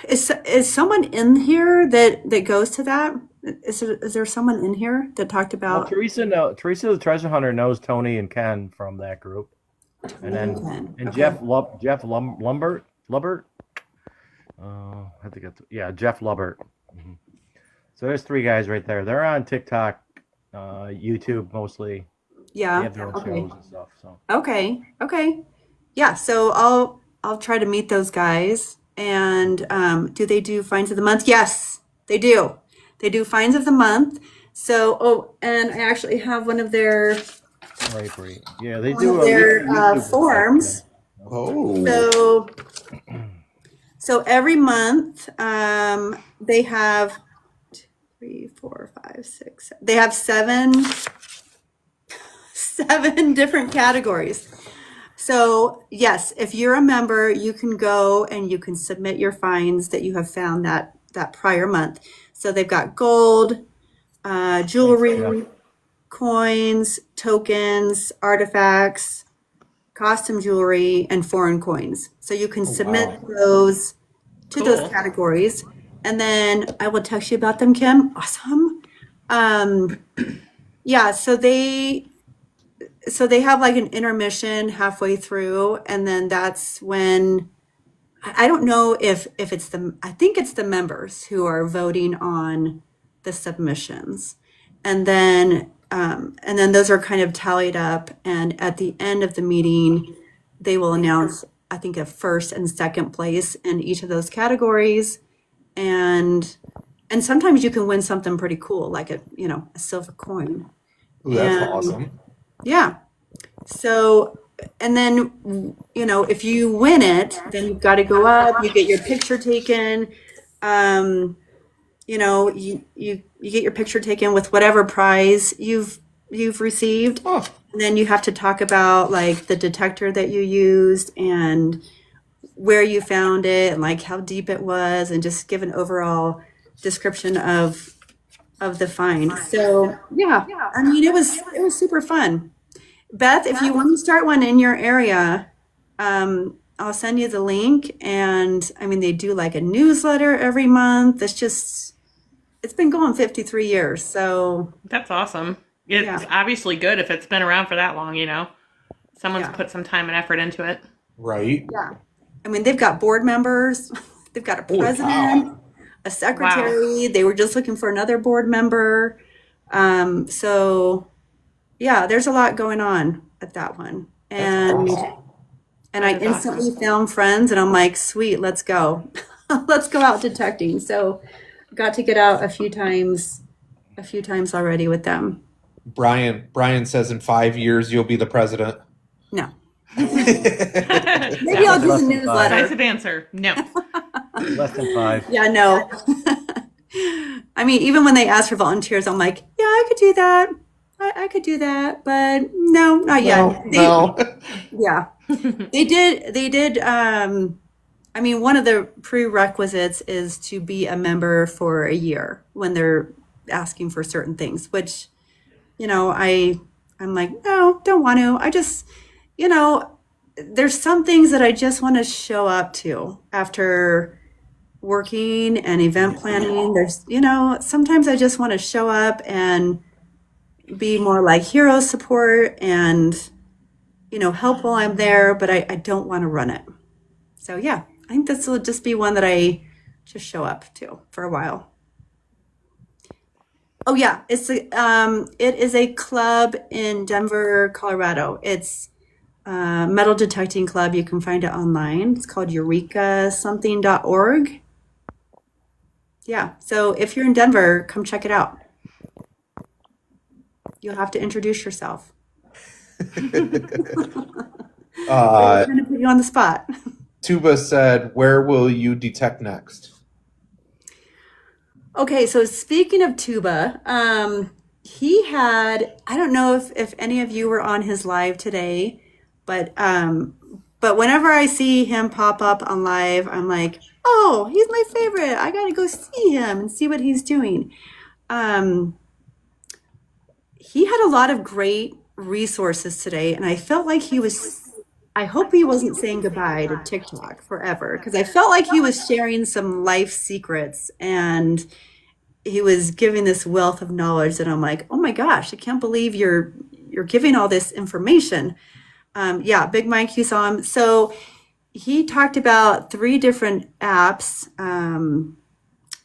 is someone in here that goes to that? Is there someone in here that talked Well, about? Teresa, the treasure hunter, knows Tony and Ken from that group, and then Okay. Jeff Lumbert. I have to get Jeff Lubbert. Mhm. So there's three guys right there. They're on TikTok, YouTube mostly. They Yeah. have their own Okay. shows and stuff. So Okay. Yeah. So I'll try to meet those guys. And do they do finds of the month? Yes, they do. They do finds of the month. So and I actually have one of their right. Yeah, they one do of their YouTube forms. Oh. So every month they have 3, 4, 5, 6. They have seven different categories. So yes, if you're a member, you can go and you can submit your finds that you have found that prior month. So they've got gold, jewelry, Thanks, coins, tokens, artifacts, costume jewelry, and foreign coins. So you can submit those to Cool. those categories, and then I will text you about them, Kim. Awesome. Yeah, so they have like an intermission halfway through, and then that's when I don't know if it's I think it's the members who are voting on the submissions, and then those are kind of tallied up, and at the end of the meeting they will announce, I think, a first and second place in each of those categories, and sometimes you can win something pretty cool like a silver coin. Ooh, that's And- awesome. Yeah. So, and then, if you win it, then you've got to go up, you get your picture taken. You get your picture taken with whatever prize you've received. Oh, And then you have to talk about like the detector that you used and where you found it and like how deep it was, and just give an overall description of the find. So yeah, I mean it was super fun. Beth, if you want to start one in your area, I'll send you the link. And I mean, they do like a newsletter every month. It's been going 53 years. So That's awesome. It's Yeah. obviously good if it's been around for that long, Someone's Yeah. put some time and effort into it. right. yeah, I mean, they've got board members, they've got a Oh, president, wow. a secretary. They were just looking for another board member. So yeah, there's a lot going on at that one. And I That's instantly found friends, and I'm like, sweet, let's go. Let's go out detecting. So got to get out a few times already with them. Brian says in 5 years you'll be the president. No. Maybe Maybe I'll do the Less than newsletter. Decisive answer. No. Less than 5. Yeah, no. I mean, even when they ask for volunteers, I'm like, yeah, I could do that. I could do that, but no, not yet. No. Yeah, They did. I mean, one of the prerequisites is to be a member for a year when they're asking for certain things, which, I'm like, no, don't want to. I just, you know, there's some things that I just want to show up to after working and event planning. Sometimes I just want to show up and be more like hero support and, help while I'm there, but I don't want to run it. So yeah, I think this will just be one that I just show up to for a while. Oh yeah, it is a club in Denver, Colorado. It's a metal detecting club. You can find it online. It's called eurekasomething.org. Yeah, so if you're in Denver, come check it out. You'll have to introduce yourself. We're going to put you on the spot. Tuba said, "Where will you detect next?" Okay, so speaking of Tuba, he had, I don't know if any of you were on his live today, but whenever I see him pop up on live, I'm like, oh, he's my favorite. I got to go see him and see what he's doing. He had a lot of great resources today, and I felt like I hope he wasn't saying goodbye to TikTok forever, because I felt like he was sharing some life secrets and he was giving this wealth of knowledge that I'm like, oh my gosh, I can't believe you're giving all this information. Yeah, Big Mike, you saw him. So he talked about 3 different apps.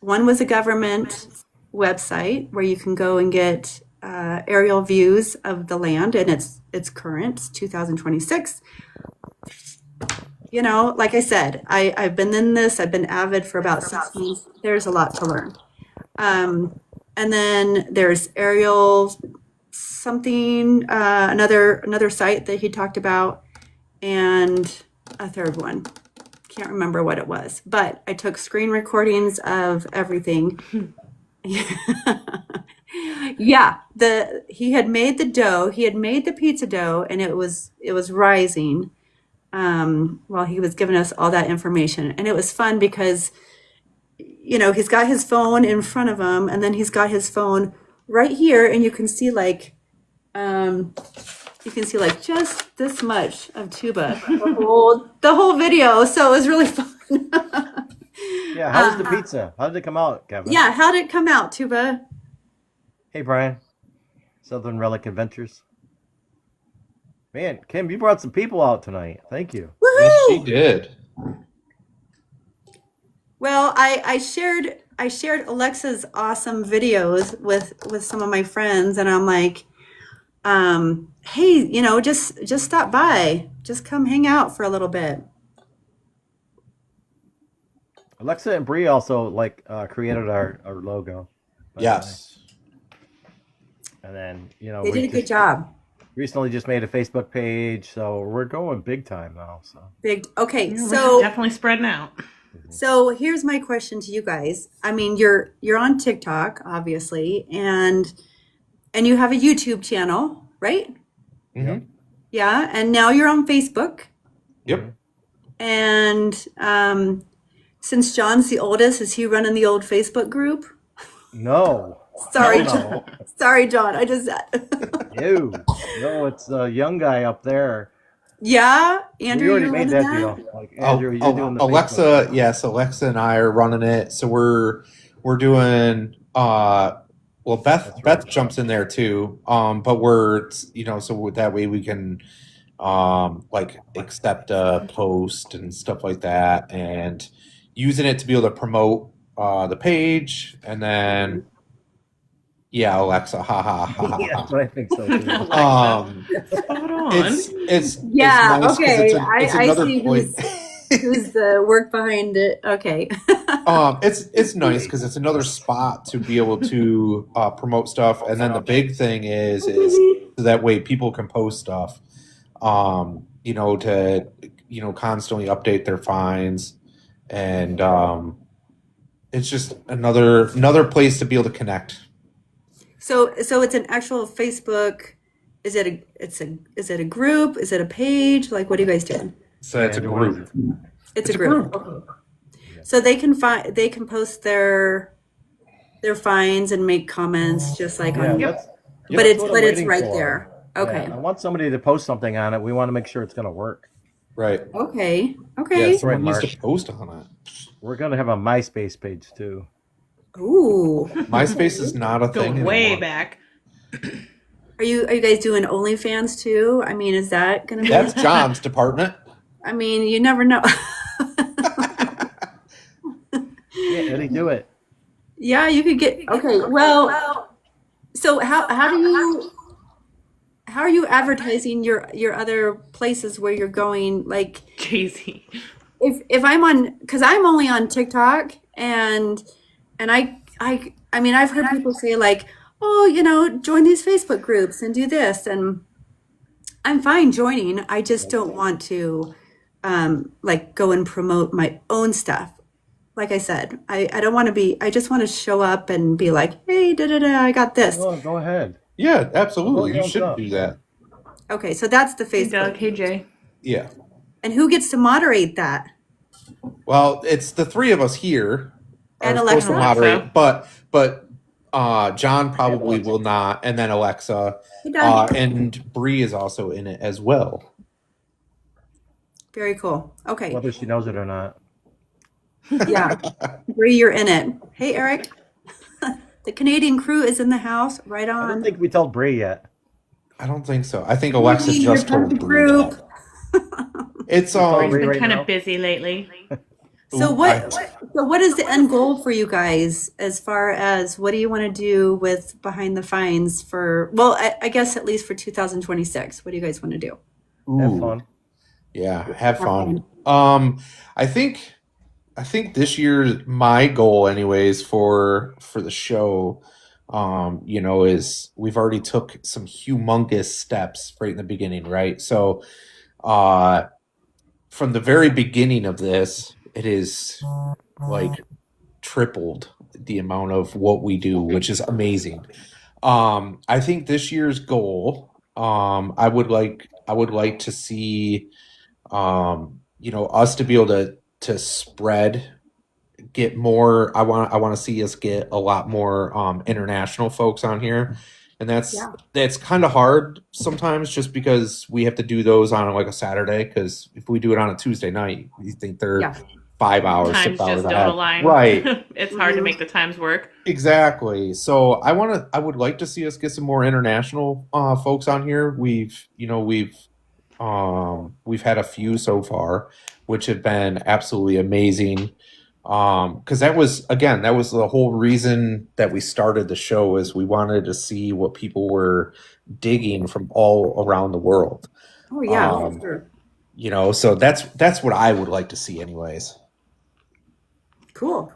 One was a government website where you can go and get aerial views of the land, and it's current, it's 2026. Like I said, I've been in this, I've been avid for about 6 months. There's a lot to learn. And then there's aerial something, another site that he talked about, and a third one. Can't remember what it was, but I took screen recordings of everything. Yeah, he had made the dough. He had made the pizza dough, and it was rising while he was giving us all that information. And it was fun because, he's got his phone in front of him, and then he's got his phone right here, and you can see just this much of Tuba, the whole video. So it was really fun. Yeah, how's the pizza? How did it come out, Kevin? Yeah, how did it come out, Tuba? Hey, Brian. Southern Relic Adventures. Man, Kim, you brought some people out tonight. Thank you. Yes, she did. Well, I shared Alexa's awesome videos with some of my friends, and I'm like, hey, just stop by, just come hang out for a little bit. Alexa and Bree also created our logo. Yes. And then, They did a good job. Recently just made a Facebook page, so we're going big time now. So big. Okay, Yeah, so we're definitely spreading out. So here's my question to you guys. I mean, you're on TikTok, obviously, and you have a YouTube channel, right? Mm-hmm. Yeah, and now you're on Facebook. Yep. And since John's the oldest, is he running the old Facebook group? No. Sorry, No. John. Sorry, John. I just No, it's a young guy up there. Yeah, Andrew, We already you're made running that that? deal. Like, Andrew, you're doing the Alexa, Facebook. yes, Alexa and I are running it. So we're doing Beth jumps in there too. But we're so that way we can accept a post and stuff like that, and using it to be able to promote the page, and then Alexa, ha ha ha ha. Yeah, ha. that's what I think so too. Spot on. It's Yeah, nice 'cause okay. it's I another see point. who's the work behind it. Okay. It's nice because it's another spot to be able to promote stuff, and then the big thing is so that way people can post stuff, to constantly update their finds, and it's just another place to be able to connect. So it's an actual Facebook. Is it is it a group? Is it a page? Like, what are you guys doing? So it's a group. It's a group. Okay. So they can post their finds and make comments just like on. that's, But that's what I'm it's waiting right for. there. Okay. Yeah, I want somebody to post something on it. We want to make sure it's going to work. Right. Okay. Yeah, Okay. someone needs Marsh. to post on it. We're going to have a MySpace page too. Ooh. MySpace is not a Go thing way anymore. back. Are you guys doing OnlyFans too? I mean, is that gonna be? That's John's department. I mean, you never know. Yeah, Eddie, do it. Yeah, you could get. Okay. Well, so how are you advertising your other places where you're going? Like, Jay-Z. if I'm on, because I'm only on TikTok, and I mean, I've heard people say like, oh, join these Facebook groups and do this, and I'm fine joining. I just don't want to like go and promote my own stuff. Like I said, I don't want to be. I just want to show up and be like, hey, I got this. Go ahead. Yeah, absolutely. You Well, should done. do that. Okay, so that's the Hey, Doug. Facebook. Hey, Jay. Yeah. And who gets to moderate that? Well, it's the three of us here are And supposed to Alexa. moderate, but John probably will not, and then Alexa, Hey, Doug. and Bree is also in it as well. Very cool. Okay, Whether she knows it or not. yeah, Bree, you're in it. Hey, Eric. The Canadian crew is in the house. Right I don't on. think we told Bree yet. I don't think so. I think Alexa You're just part of told the Bree. group. It's Bree Been right kind now? of busy lately. So Ooh, what is the end goal for you guys as far as what do you want to do with Behind the Fines for, well, I guess at least for 2026. What do you guys want to do? Have Ooh, fun. yeah, have fun. I think this year my goal, anyways, for the show, is we've already took some humongous steps right in the beginning, right? So, from the very beginning of this, it is like tripled the amount of what we do, which is amazing. I think this year's goal, I would like to see, us to be able to spread, get more. I want to see us get a lot more international folks on here, and that's kind of hard sometimes, just because we have to do those on like a Saturday. Because if we do it on a Tuesday night, you think they're Yeah. 5 hours, Times 6 hours just don't ahead. align. Right. It's hard to make the times work. Exactly. So I would like to see us get some more international folks on here. We've had a few so far, which have been absolutely amazing. Because that was the whole reason that we started the show, is we wanted to see what people were digging from all around the world. Oh yeah, Um, for sure. So that's what I would like to see, anyways. Cool.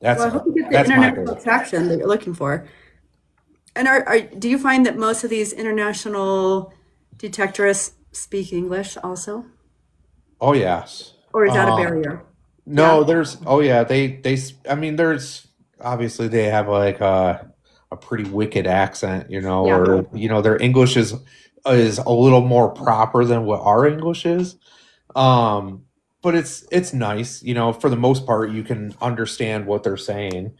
That's Well, I hope you get the that's my international goal. traction that you're looking for. And do you find that most of these international detectorists speak English also, Oh yes. or is that a Um, barrier? No, Yeah. there's I mean, there's obviously they have like a pretty wicked accent, Yeah. or their English is a little more proper than what our English is. But it's nice, for the most part you can understand what they're saying.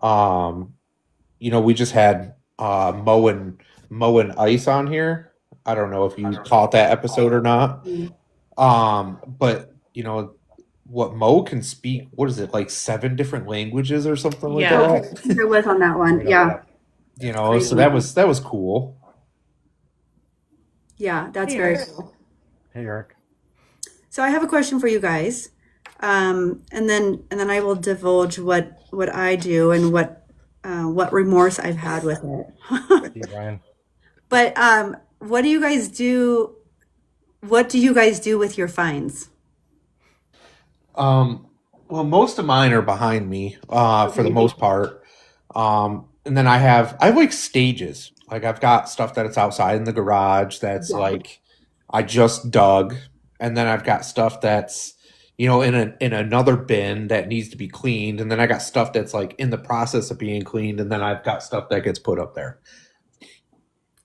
We just had Mo and Ice on here. I don't know if you caught that episode or not. But what Mo can speak, what is it, like 7 different languages or something like Yeah. that? There was on that one. Yeah. So that was cool. Yeah, that's Hey, very Eric. cool. Hey, Eric. So I have a question for you guys, and then I will divulge what I do and what remorse I've had with it. Hey, Brian. But what do you guys do? What do you guys do with your fines? Well, most of mine are behind me, for the most part. And then I have like stages. Like I've got stuff that it's outside in the garage that's Yeah. like I just dug, and then I've got stuff that's in another bin that needs to be cleaned, and then I got stuff that's like in the process of being cleaned, and then I've got stuff that gets put up there.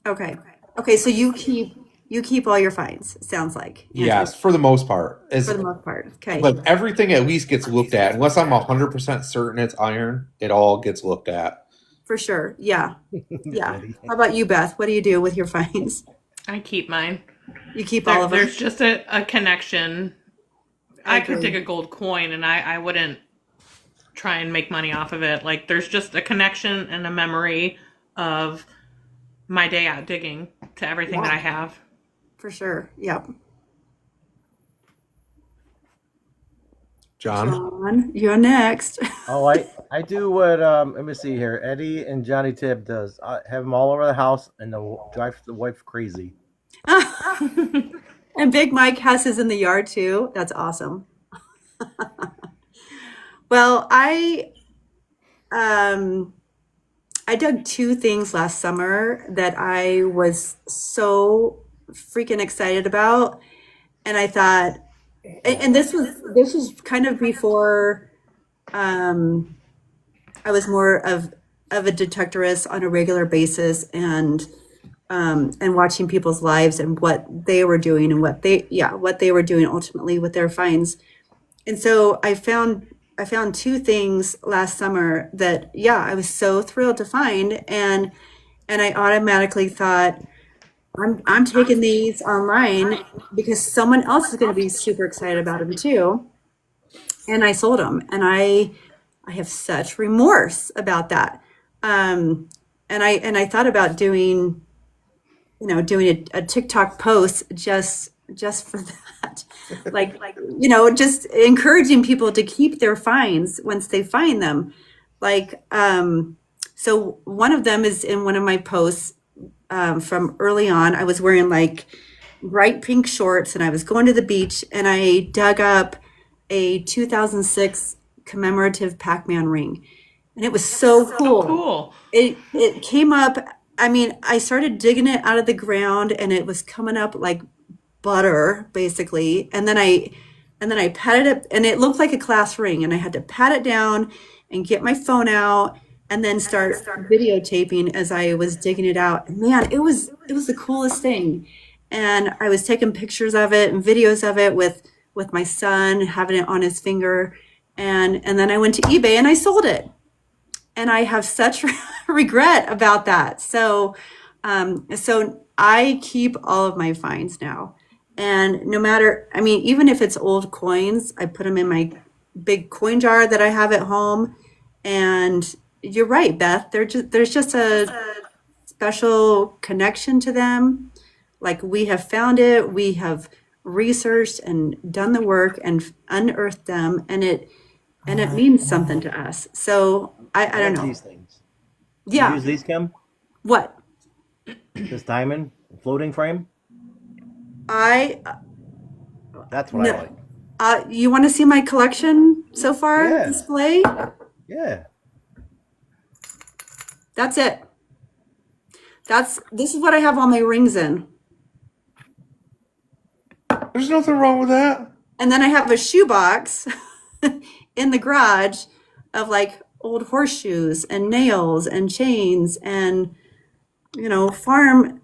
Okay. Okay, so you keep all your finds. It sounds like. Andrew, Yes, for the most part. for the most part. Okay, Like everything at least gets looked at. Unless I'm 100% certain it's iron, it all gets looked at. for sure. Yeah, yeah. Eddie. How about you, Beth? What do you do with your finds? I keep mine. You keep all of them. There's just a connection. I could agree. dig a gold coin and I wouldn't try and make money off of it. Like there's just a connection and a memory of my day out digging to everything that I have. For sure. Yep. John? John, you're next. Oh, I do what let me see here. Eddie and Johnny Tibb does. I have them all over the house and drive the wife crazy. And Big Mike has his in the yard too. That's awesome. Well, I dug two things last summer that I was so freaking excited about, and I thought, and this was kind of before I was more of a detectorist on a regular basis, and watching people's lives and what they were doing and what they were doing ultimately with their finds. And so I found two things last summer that I was so thrilled to find, and I automatically thought I'm taking these online because someone else is going to be super excited about them too. And I sold them, and I have such remorse about that. And I thought about doing a TikTok post just for that, like just encouraging people to keep their finds once they find them. Like, so one of them is in one of my posts from early on. I was wearing like bright pink shorts, and I was going to the beach, and I dug up a 2006 commemorative Pac-Man ring, and it was so cool. Cool. It came up. I mean, I started digging it out of the ground, and it was coming up like butter, basically. And then I patted it, and it looked like a class ring, and I had to pat it down and get my phone out and then start videotaping as I was digging it out. And man, it was the coolest thing. And I was taking pictures of it and videos of it with my son, having it on his finger. And then I went to eBay and I sold it. And I have such regret about that. So I keep all of my finds now. And no matter, I mean, even if it's old coins, I put them in my big coin jar that I have at home. And you're right, Beth. There's just a special connection to them. Like, we have found it, we have researched and done the work and unearthed them, and it means something to us. So I don't know. These things. You Yeah. use these, Kim? What? This diamond floating frame? I That's what No. I like. You want to see my collection so far Yeah. display? Yeah. That's it. This is what I have all my rings in. There's nothing wrong with that. And then I have a shoebox in the garage of like old horseshoes and nails and chains and farm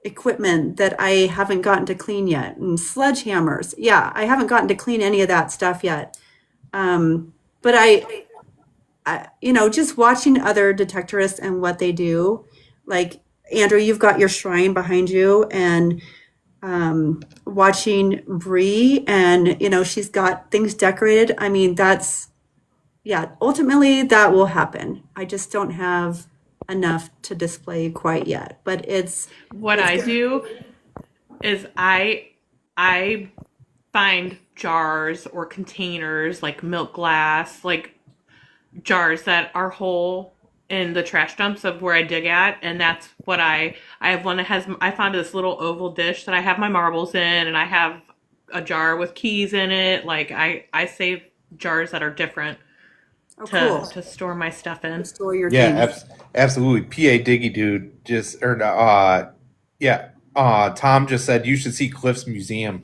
equipment that I haven't gotten to clean yet, and sledgehammers. Yeah, I haven't gotten to clean any of that stuff yet. But I just watching other detectorists and what they do, like Andrew, you've got your shrine behind you, and watching Bree, and she's got things decorated. I mean, ultimately that will happen. I just don't have enough to display quite yet, but What I do is I find jars or containers, like milk glass, like jars that are whole in the trash dumps of where I dig at, and that's what I have one that has, I found this little oval dish that I have my marbles in, and I have a jar with keys in it. Like I save jars that are different cool. to store my stuff in. Store your Yeah, things. absolutely. PA Diggy Dude Tom just said you should see Cliff's museum.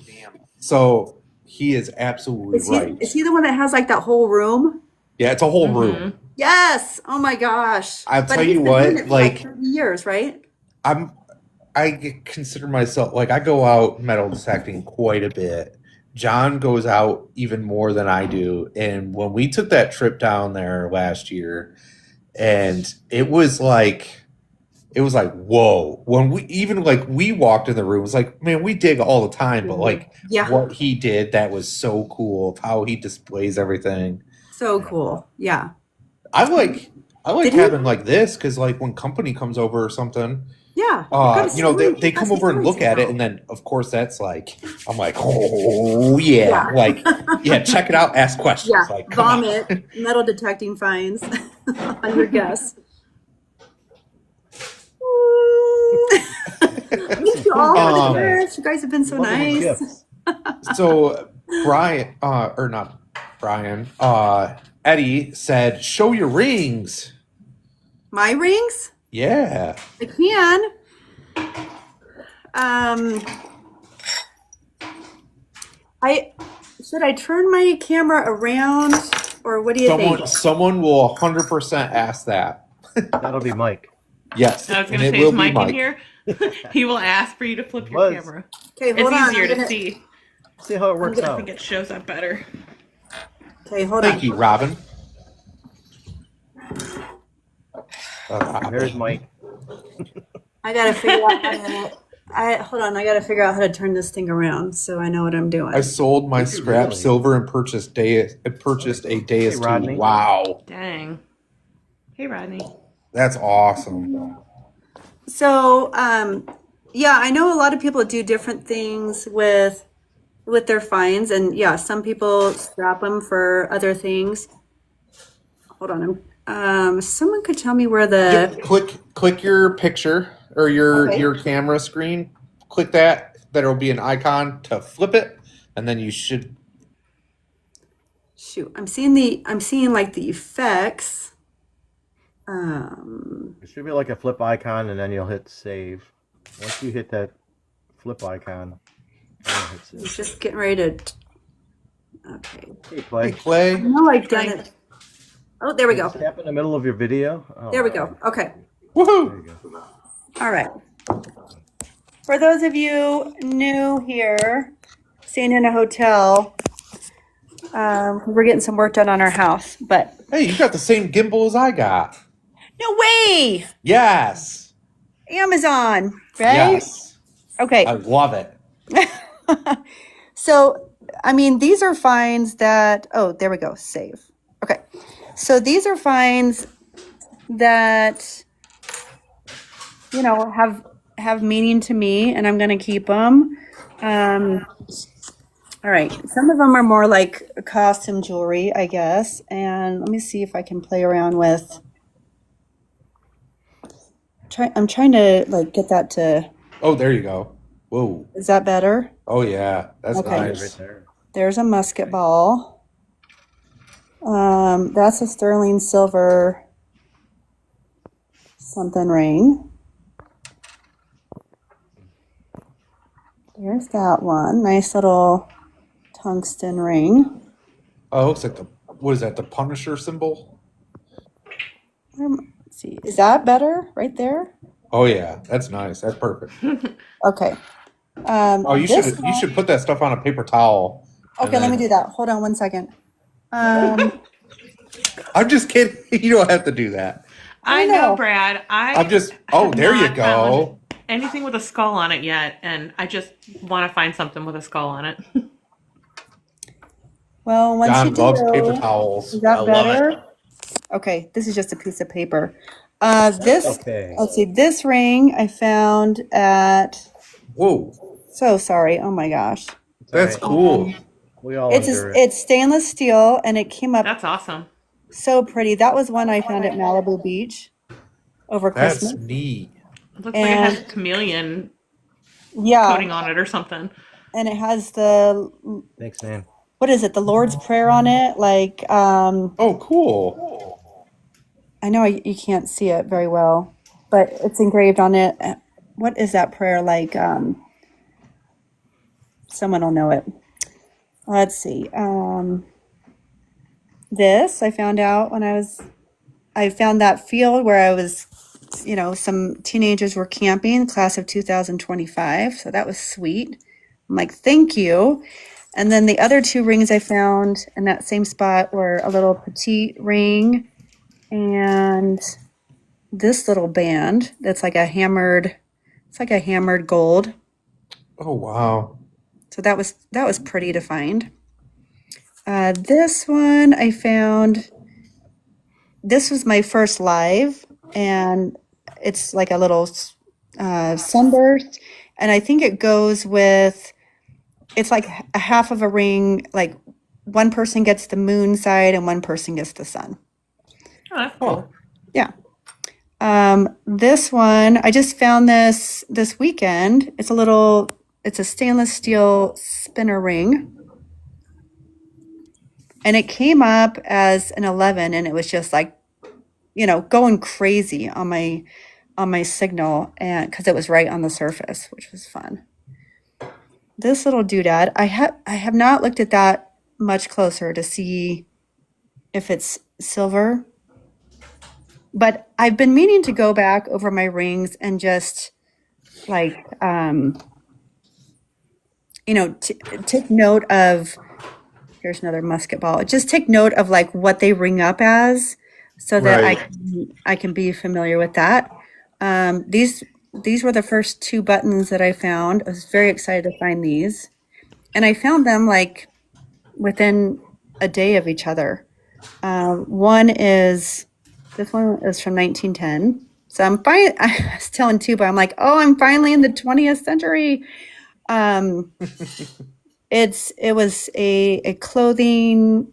So he is absolutely right. Is he the one that has like that whole room? Yeah, it's a whole room. Yes. Oh my gosh. I'll But tell he's you been what, doing it for like- 30 years, right? consider myself like I go out metal detecting quite a bit. John goes out even more than I do. And when we took that trip down there last year, and it was like, whoa. When we walked in the room, it was like, man, we dig all the time, but like Yeah. what he did, that was so cool of how he displays everything. So cool. Yeah. I like Did he- having like this because like when company comes over or something, Yeah. they come over and look at it, and then of course that's like I'm like, oh yeah, Yeah. like yeah, check it out, ask questions, Yeah. like come on. Vomit, metal detecting finds on your guess. Thank you all for the gifts. You guys have been so Love the nice. gifts. So Brian, or not Brian, Eddie said, "Show your rings." My rings? Yeah. I can. Should I turn my camera around, or what do you think? Someone will 100% ask that. That'll be Mike. Yes. I was going and to it say, will is be Mike in here? He will ask for you to flip your Was. camera. Okay, It's hold on. easier I'm to gonna- see. See how it works I out. think it shows up better. Okay, hold Thank on. you, Robin. There's Mike. I gotta figure out how to. Hold on. I gotta figure out how to turn this thing around so I know what I'm doing. I sold my Did you scrap really? silver and purchased a Deus Hey, Rodney. II. Wow. Dang. Hey, Rodney. That's awesome. So, yeah, I know a lot of people do different things with their finds, and yeah, some people scrap them for other things. Hold on. Someone could tell me where the. Click your picture or Okay. your camera screen. Click that. There'll be an icon to flip it, and then you should. Shoot, I'm seeing like the effects. It should be like a flip icon, and then you'll hit save. Once you hit that flip icon, then you'll hit I'm save. just getting ready to. Okay. Hey, play. Play. I know I've done it. Oh, there we go. Tap in the middle of your video. Oh, There we go. Okay. There Woohoo! you go. All right. For those of you new here, staying in a hotel, we're getting some work done on our house. But Hey, you got the same gimbal as I got. no way! Yes. Amazon, right? Yes. Okay. I love it. So, I mean, these are finds that, oh, there we go, save. Okay. So these are finds that, have meaning to me, and I'm going to keep them. All right. Some of them are more like costume jewelry, I guess. And let me see if I can play around with. I'm trying to like get that to. Oh, there you go. Whoa. Is that better? Oh yeah, that's Okay. Right nice. there. There's a musket ball. That's a sterling silver something ring. There's that one. Nice little tungsten ring. Oh, it looks like what is that? The Punisher symbol? Let's see. Is that better right there? Oh yeah, that's nice. That's perfect. Okay. Oh, you this should put that stuff on a paper towel. and Okay, let me then- do that. Hold on one second. I'm just kidding. You don't have to do that. I know. know, Brad. I'm just. Oh, have there you not go. found anything with a skull on it yet, and I just want to find something with a skull on it. Well, once you John do, loves paper towels. is that I love better? it. Okay, this is just a piece of paper. This, Okay. let's see, this ring I found at, Whoa, so sorry, oh my gosh. that's All cool. We all It's endure it. it's stainless steel and it came up That's awesome. so pretty. That was one I found at Malibu Beach over That's Christmas. neat. It looks like it has And- chameleon Yeah, coating on it or something. and it has the, Thanks, man. what is it, the Lord's Prayer on it? Like, Oh, cool. I know you can't see it very well, but it's engraved on it. What is that prayer like? Someone will know it. Let's see. This I found out when I found that field where I was some teenagers were camping, class of 2025. So that was sweet. I'm like, thank you. And then the other two rings I found in that same spot were a little petite ring and this little band that's like it's like a hammered gold. Oh wow. So that was pretty to find. This one I found, this was my first live, and it's like a little sunburst, and I think it goes with, it's like a half of a ring, like one person gets the moon side and one person gets the sun. Oh, that's cool. Yeah. This one, I just found this weekend. It's a stainless steel spinner ring. And it came up as an 11, and it was just like, going crazy on my signal, and because it was right on the surface, which was fun. This little doodad, I have not looked at that much closer to see if it's silver, but I've been meaning to go back over my rings and just like take note of. Here's another musket ball. Just take note of like what they ring up as, so that Right. I can be familiar with that. These were the first two buttons that I found. I was very excited to find these, and I found them like within a day of each other. This one is from 1910. So I'm fine. I was telling Tuba, I'm like, oh, I'm finally in the 20th century. It was a clothing,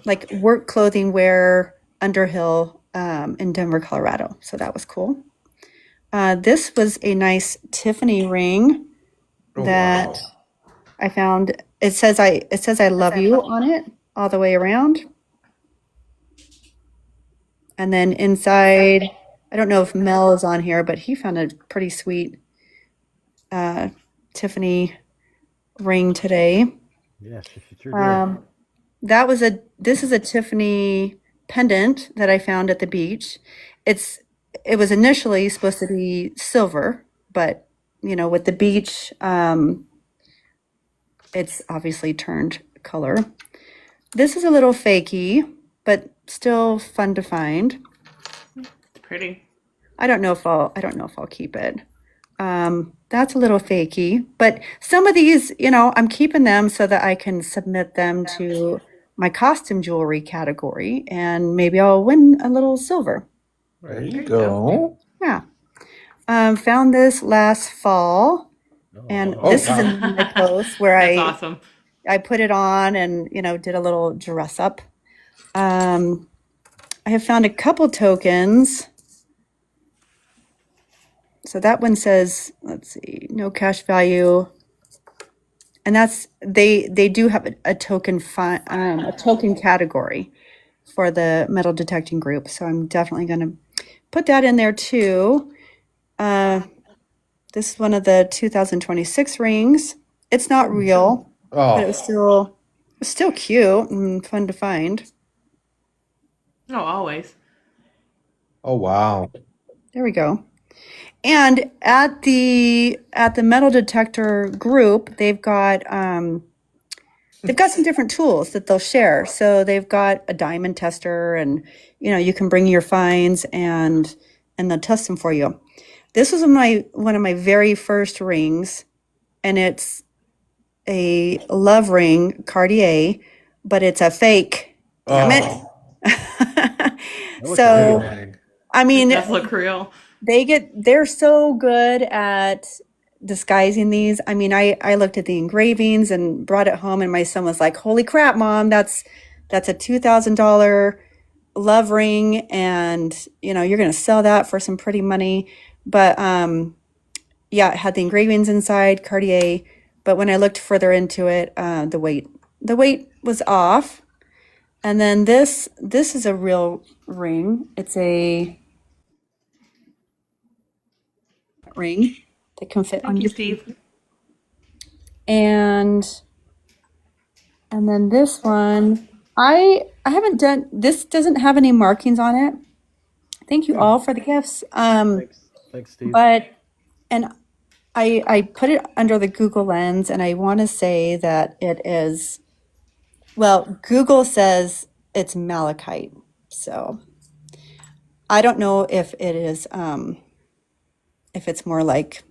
like work clothing wear Underhill in Denver, Colorado. So that was cool. This was a nice Tiffany ring Oh, that wow. I found. It says I love you on it all the way around. And then inside, I don't know if Mel is on here, but he found a pretty sweet Tiffany ring today. Yes, you sure did. This is a Tiffany pendant that I found at the beach. It was initially supposed to be silver, but with the beach, it's obviously turned color. This is a little fakey, but still fun to find. It's pretty. I don't know if I'll keep it. That's a little fakey, but some of these, I'm keeping them so that I can submit them to my costume jewelry category, and maybe I'll win a little silver. There you go. Yeah. Found this last fall, and Oh, this is wow. in my post where That's I awesome. put it on and did a little dress up. I have found a couple tokens. So that one says, let's see, no cash value, and that's they do have a token category for the metal detecting group. So I'm definitely going to put that in there too. This is one of the 2026 rings. It's not real, but it Oh, was still cute and fun to find. Oh, always. oh wow. There we go. And at the metal detector group, they've got some different tools that they'll share. So they've got a diamond tester, and you can bring your finds and they'll test them for you. This was one of my very first rings, and it's a love ring, Cartier, but it's a fake. Damn it. looks So, Dang. I mean, It does look real. they're so good at disguising these. I mean, I looked at the engravings and brought it home, and my son was like, holy crap, Mom, that's a $2,000 love ring, and you're going to sell that for some pretty money. But yeah, it had the engravings inside, Cartier, but when I looked further into it, the weight was off. And then this is a real ring. It's a ring that can fit on Thank you, your Steve. and then this one, I haven't done, this doesn't have any markings on it. Thank you all for the gifts. Thanks, Steve. But and I put it under the Google lens, and I want to say that it is. Well, Google says it's malachite, so I don't know if it is. If it's more like,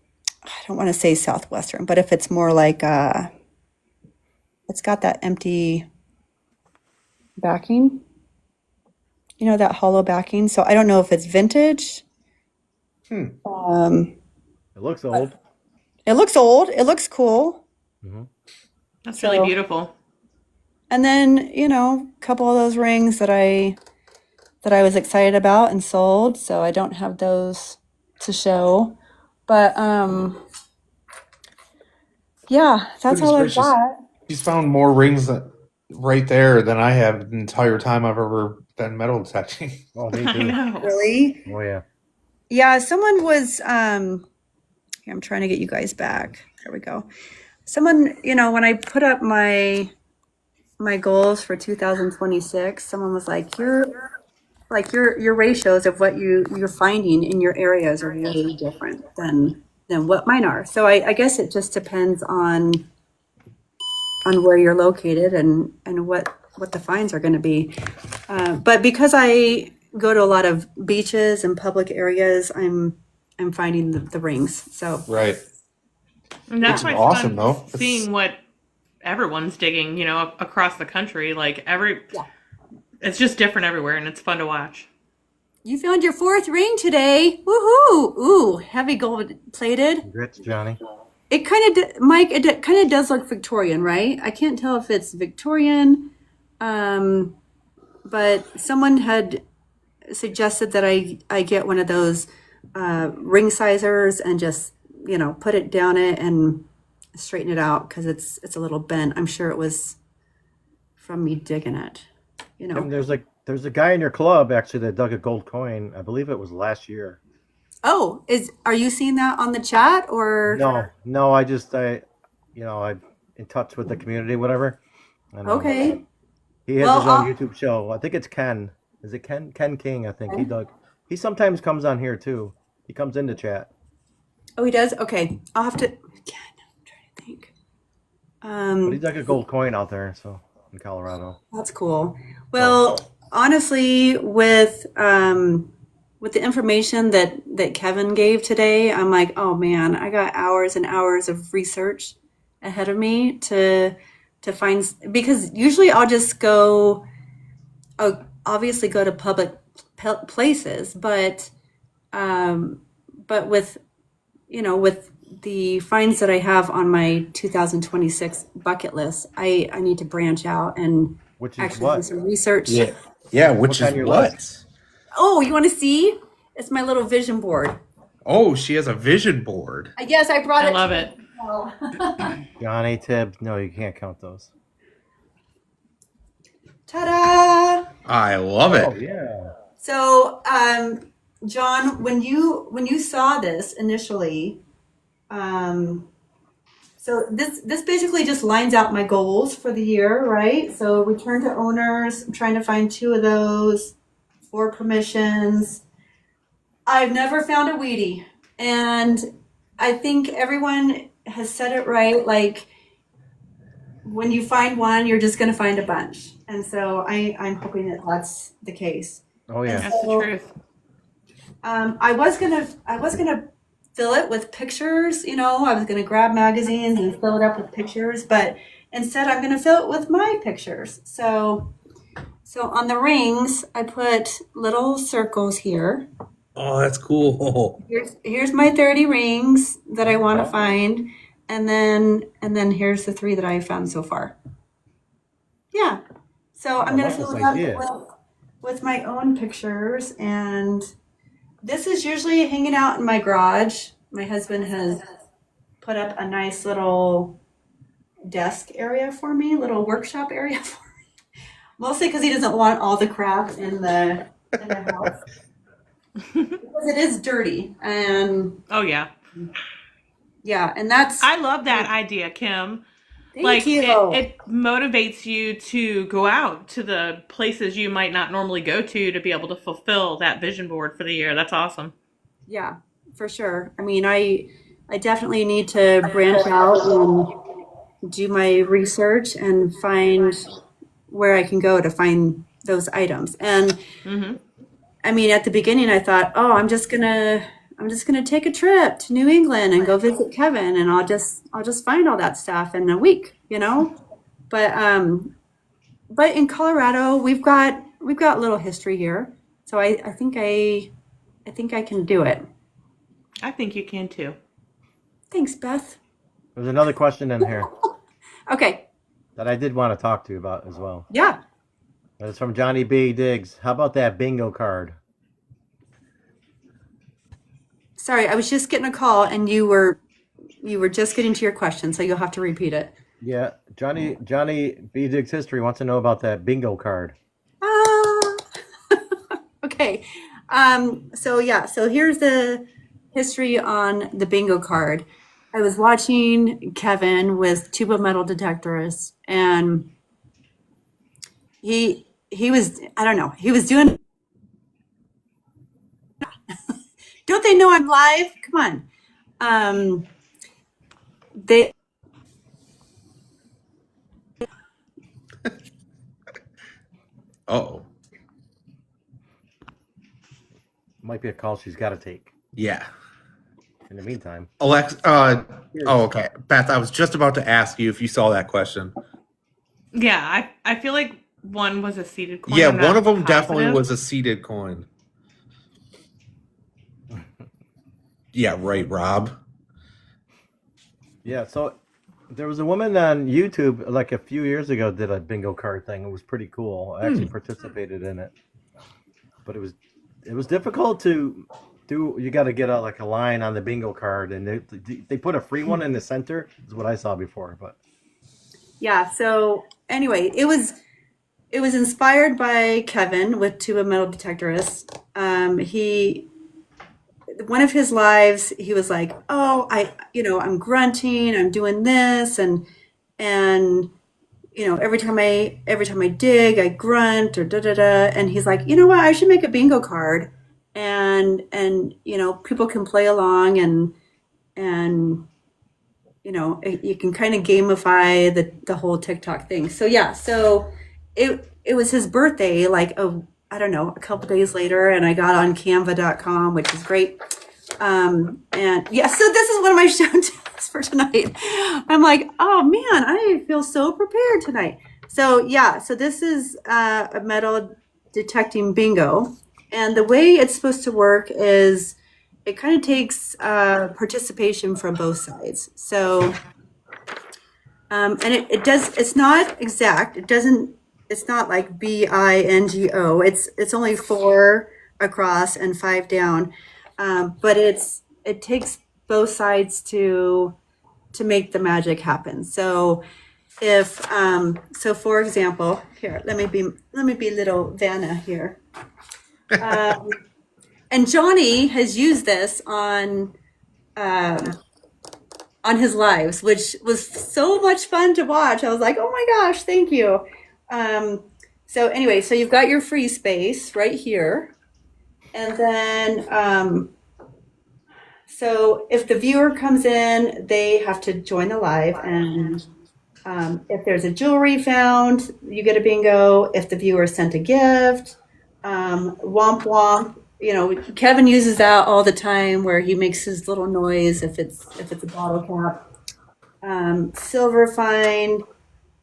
I don't want to say southwestern, but if it's more like it's got that empty backing. You know, that hollow backing. So I don't know if it's vintage. It looks old. It looks old. It looks cool. That's really beautiful. And then, you know, a couple of those rings that I was excited about and sold. So I don't have those to show. But yeah, that's Goodness all I've gracious. got. She's found more rings right there than I have the entire time I've ever done metal detecting. Oh, me I too. know. Really? Oh, yeah. Yeah, someone was here, I'm trying to get you guys back. There we go. Someone, you know, when I put up my goals for 2026, someone was like, your ratios of what you're finding in your areas are really different than what mine are. So I guess it just depends on where you're located and what the fines are going to be. But because I go to a lot of beaches and public areas, I'm finding the rings. So Right. And that's Which why is it's awesome, fun though. seeing what everyone's digging, you know, across the country. Like it's just different everywhere, and it's fun to watch. you found your fourth ring today. Woohoo! Ooh, heavy gold plated. Congrats, Johnny. It kind of, Mike, it kind of does look Victorian, right? I can't tell if it's Victorian, but someone had suggested that I get one of those ring sizers and just, you know, put it down it and straighten it out because it's a little bent. I'm sure it was from me digging it, you know. And there's a guy in your club actually that dug a gold coin. I believe it was last year. Oh, are you seeing that on the chat or? No, I'm in touch with the community, whatever. And, Okay. he has Well, his own YouTube show. I think it's Ken. Is it Ken? Ken King, I think. He sometimes comes on here too. He comes in to chat. Oh, he does? Okay. I'll have to, again, I'm trying to think. But he dug a gold coin out there, so in Colorado. That's cool. Well, honestly, with the information that Kevin gave today, I'm like, oh man, I got hours and hours of research ahead of me to find, because usually I'll just go, obviously go to public places, but with, you know, with the finds that I have on my 2026 bucket list, I need to branch out and Which is actually what? do some research. Yeah, which What's on is your what? list? Oh, you want to see? It's my little vision board. Oh, she has a vision board. Yes, I brought I it. love it. Johnny, Tibbs. No, you can't count those. Ta-da! I love it. Oh, yeah. So, John, when you saw this initially, so this basically just lines out my goals for the year, right? So return to owners, I'm trying to find 2 of those, 4 permissions. I've never found a weedie, and I think everyone has said it right. Like, when you find one, you're just going to find a bunch, and so I'm hoping that that's the case. Oh, yeah. That's the truth. I was gonna fill it with pictures. You know, I was gonna grab magazines and fill it up with pictures, but instead I'm gonna fill it with my pictures. So on the rings, I put little circles here. Oh, that's cool. Here's my 30 rings that I want to find, and then here's the 3 that I found so far. Yeah. So I'm gonna fill it up with my own pictures, and this is usually hanging out in my garage. My husband has put up a nice little desk area for me, little workshop area for me. Mostly because he doesn't want all the crap in the house. Because it is dirty, and Oh yeah. yeah, and that's. I love that idea, Kim. Like you. it motivates you to go out to the places you might not normally go to be able to fulfill that vision board for the year. That's awesome. Yeah, for sure. I mean, I definitely need to branch out and do my research and find where I can go to find those items. And Hmm. I mean, at the beginning, I thought, oh, I'm just gonna take a trip to New England and go visit Kevin, and I'll just find all that stuff in a week, you know. But in Colorado, we've got a little history here, so I think I can do it. I think you can too. Thanks, Beth. There's another question in here Okay, that I did want to talk to you about as well. yeah. It's from Johnny B. Diggs. How about that bingo card? Sorry, I was just getting a call, and you were just getting to your question, so you'll have to repeat it. Yeah, Johnny B. Diggs History wants to know about that bingo card. Ah. Okay. So here's the history on the bingo card. I was watching Kevin with Tuba Metal Detectorists, and he was, I don't know, he was doing. Don't they know I'm live? Come on. They Oh, Might be a call she's got to take. yeah. In the meantime, Alex. Oh, okay. Beth, I was just about to ask you if you saw that question. Yeah, I feel like one was a seated coin. Yeah, I'm one not of them definitely positive. was a seeded coin. Yeah, right, Rob. yeah. So there was a woman on YouTube like a few years ago did a bingo card thing. It was pretty cool. I actually participated in it, but it was difficult to do. You got to get out like a line on the bingo card, and they put a free one in the center. Is what I saw before, but Yeah, so anyway, it was inspired by Kevin with Tuba Metal Detectorists. He one of his lives, he was like, "Oh, I'm grunting, I'm doing this, and every time I dig, I grunt or da da da." And he's like, "You know what? I should make a bingo card, and people can play along, and you can kind of gamify the whole TikTok thing." So yeah, so it was his birthday, like I don't know, a couple days later, and I got on Canva.com, which is great. And yeah, so this is one of my show tunes for tonight. I'm like, oh man, I feel so prepared tonight. So yeah, so this is a metal detecting bingo, and the way it's supposed to work is it kind of takes participation from both sides. So, and it does. It's not exact. It doesn't. It's not like bingo. It's only 4 across and 5 down, but it takes both sides to make the magic happen. So for example, here let me be little Vanna here. And Johnny has used this on his lives, which was so much fun to watch. I was like, oh my gosh, thank you. So anyway, so you've got your free space right here. And then, so if the viewer comes in, they have to join the live. And if there's a jewelry found, you get a bingo. If the viewer sent a gift, womp womp. Kevin uses that all the time where he makes his little noise if it's a bottle cap. Silver find.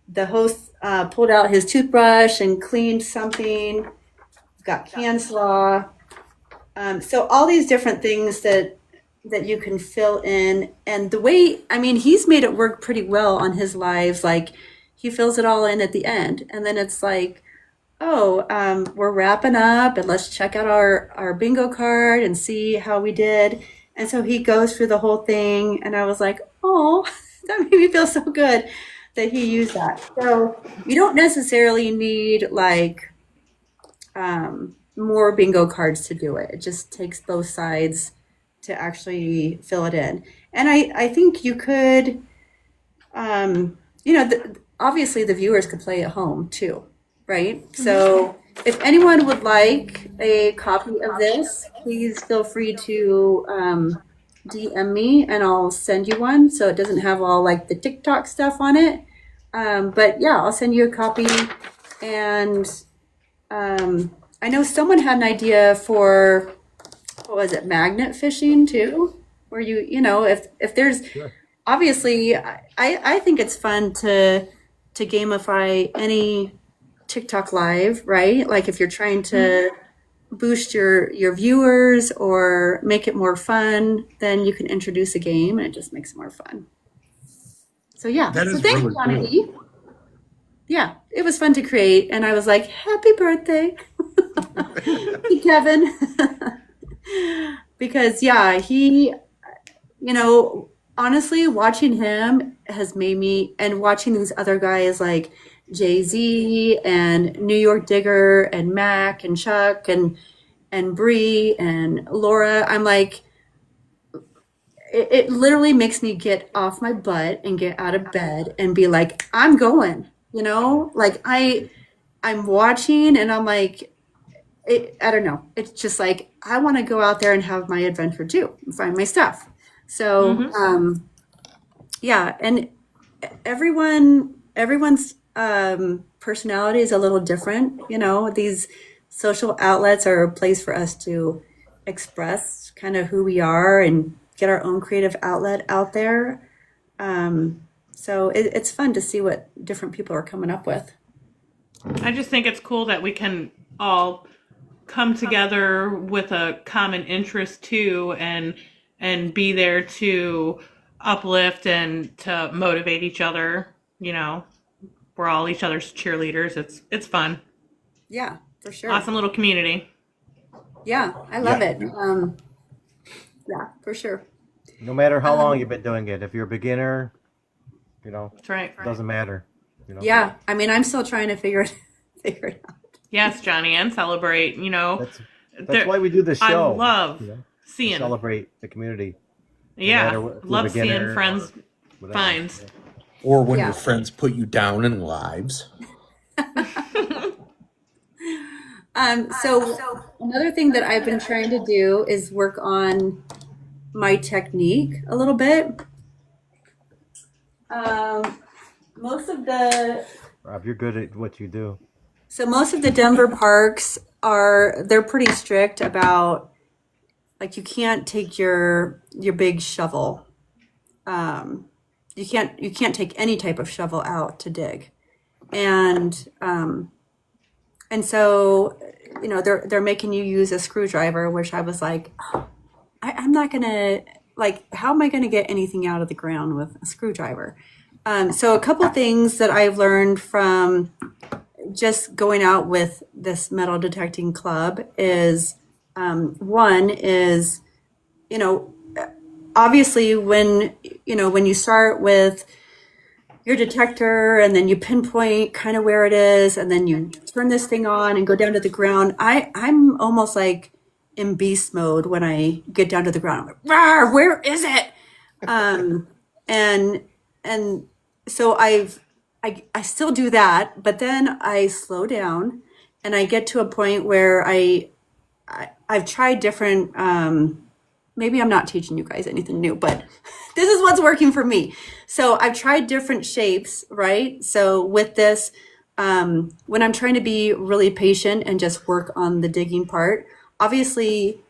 The host pulled out his toothbrush and cleaned something. We've got can slaw. So all these different things that you can fill in, and the way, I mean, he's made it work pretty well on his lives. Like he fills it all in at the end, and then it's like, oh, we're wrapping up, and let's check out our bingo card and see how we did. And so he goes through the whole thing, and I was like, oh, that made me feel so good that he used that. So you don't necessarily need like more bingo cards to do it. It just takes both sides to actually fill it in. And I think you could obviously the viewers could play at home too, right? So if anyone would like a copy of this, please feel free to DM me and I'll send you one. So it doesn't have all like the TikTok stuff on it. But yeah, I'll send you a copy. And I know someone had an idea for, what was it, magnet fishing too? Where if there's, Sure. obviously, I think it's fun to gamify any TikTok live, right? Like if you're trying to boost your viewers or make it more fun, then you can introduce a game and it just makes it more fun. So yeah, That so is thanks, really Johnny cool. E. Yeah, it was fun to create, and I was like, happy birthday, Hey, Kevin. Because yeah, he, honestly, watching him has made me, and watching these other guys like Jay-Z and New York Digger and Mac and Chuck and Bree and Laura, I'm like, it literally makes me get off my butt and get out of bed and be like, I'm going, like I'm watching and I'm like, I don't know. It's just like, I want to go out there and have my adventure too and find my stuff. So, yeah. And everyone's personality is a little different. These social outlets are a place for us to express kind of who we are and get our own creative outlet out there. So it's fun to see what different people are coming up with. I just think it's cool that we can all come together with a common interest too, and be there to uplift and to motivate each other. We're all each other's cheerleaders. It's fun. Yeah, for sure. Awesome little community. Yeah, I love Yeah. it. Yeah, for sure. No matter how long you've been doing it, if you're a beginner, That's right. it doesn't matter. Yeah, I mean, I'm still trying to figure it out. Yes, Johnny, and celebrate. That's There- why we do this I show. love to seeing. celebrate the community. Yeah, matter what- if you're love a beginner seeing friends Whatever. finds. Or when Yeah. your friends put you down in lives. So another thing that I've been trying to do is work on my technique a little bit. Most of the Rob, you're good at what you do. most of the Denver parks they're pretty strict about, like, you can't take your big shovel. You can't take any type of shovel out to dig, and so they're making you use a screwdriver, which I was like, I'm not gonna, like, how am I gonna get anything out of the ground with a screwdriver? So a couple things that I've learned from just going out with this metal detecting club is, one is, obviously when you start with your detector and then you pinpoint kind of where it is and then you turn this thing on and go down to the ground, I'm almost like in beast mode when I get down to the ground. I'm like, "Rawr, where is it?" And so I still do that, but then I slow down and I get to a point where I've tried different, maybe I'm not teaching you guys anything new, but this is what's working for me. So I've tried different shapes, right? So with this, when I'm trying to be really patient and just work on the digging part, obviously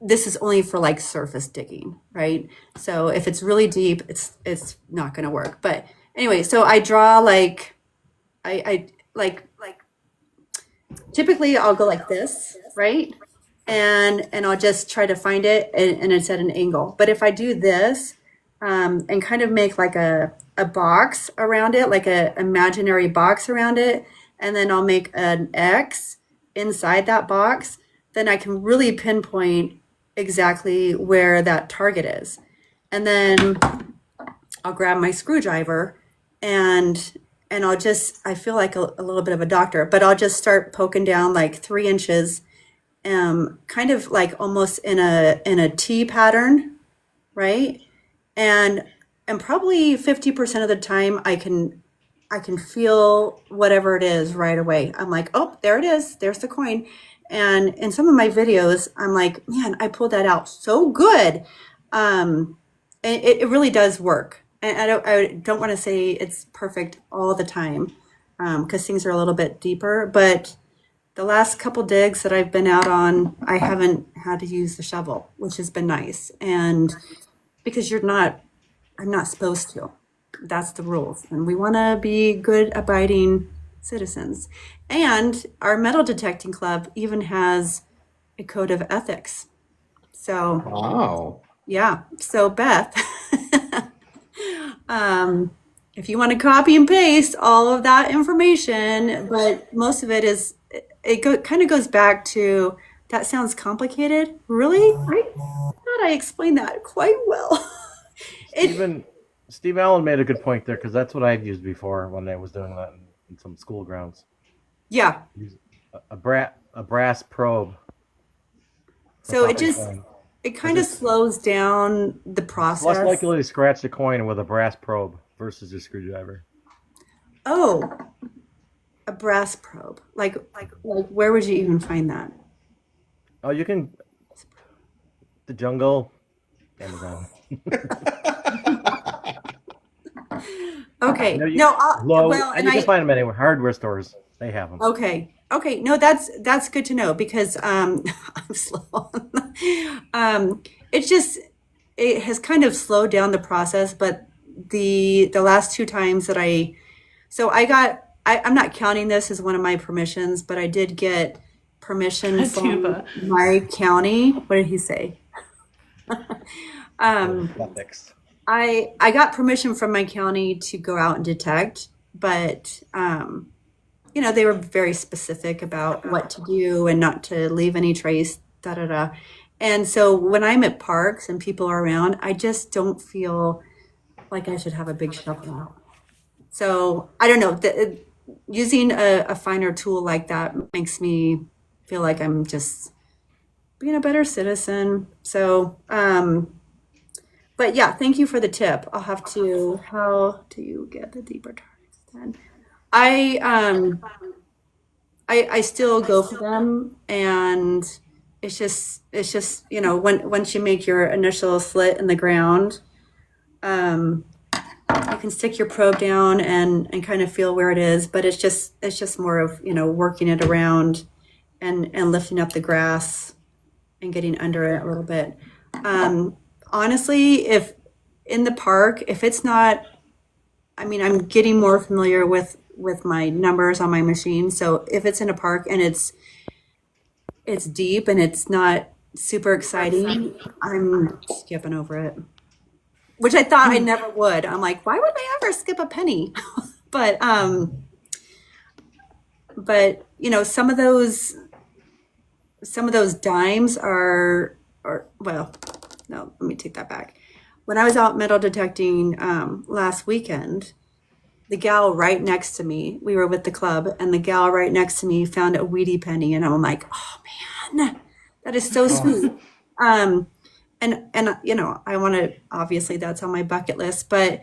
this is only for like surface digging, right? So if it's really deep, it's not going to work. But anyway, so I draw like, I like typically I'll go like this, right? And I'll just try to find it and it's at an angle. But if I do this, and kind of make like a box around it, like a imaginary box around it, and then I'll make an X inside that box, then I can really pinpoint exactly where that target is. And then I'll grab my screwdriver and I feel like a little bit of a doctor, but I'll just start poking down like 3 inches, kind of like almost in a T pattern, right? And and probably 50% of the time I can feel whatever it is right away. I'm like, oh, there it is. There's the coin. And in some of my videos, I'm like, man, I pulled that out so good. And it really does work. And I don't want to say it's perfect all the time, because things are a little bit deeper. But the last couple digs that I've been out on, I haven't had to use the shovel, which has been nice. And because I'm not supposed to. That's the rules. And we want to be good, abiding citizens. And our metal detecting club even has a code of ethics. So, Wow. yeah. So, Beth, if you want to copy and paste all of that information, but most of it is, kind of goes back to, that sounds complicated. Really? I thought I explained that quite well. Steve Allen made a good point there, because that's what I've used before when I was doing that in some school grounds. Yeah. Use a brass probe. So That's it how they kind of slows down the It's process. less likely to scratch the coin with a brass probe versus a screwdriver. Oh, a brass probe. Like where would you even find that? Oh, you can. The jungle, Amazon. Okay. No, you, No, Low, and you can find them anywhere. Hardware stores, they have them. Okay. Okay. No, that's good to know, because I'm slow. It has kind of slowed down the process, but the last two times that I'm not counting this as one of my permissions, but I did get permission from Tuba. my county. What did he say? Ethics. I got permission from my county to go out and detect, but they were very specific about what to do and not to leave any trace, da da da. And so when I'm at parks and people are around, I just don't feel like I should have a big shovel out. So I don't know. Using a finer tool like that makes me feel like I'm just being a better citizen. So, but yeah, thank you for the tip. I'll have to. How do you get the deeper targets then? I still go for them, and it's just once you make your initial slit in the ground, you can stick your probe down and kind of feel where it is, but it's just more of working it around and lifting up the grass and getting under it a little bit. Honestly, if in the park, if it's not, I'm getting more familiar with my numbers on my machine. So if it's in a park and it's deep and it's not super exciting, I'm skipping over it. Which I thought I never would. I'm like, why would I ever skip a penny? but some of those dimes are well, no, let me take that back. When I was out metal detecting last weekend, the gal right next to me, we were with the club, and the gal right next to me found a weedy penny, and I'm like, oh man, that is so sweet. And I want to, obviously that's on my bucket list, but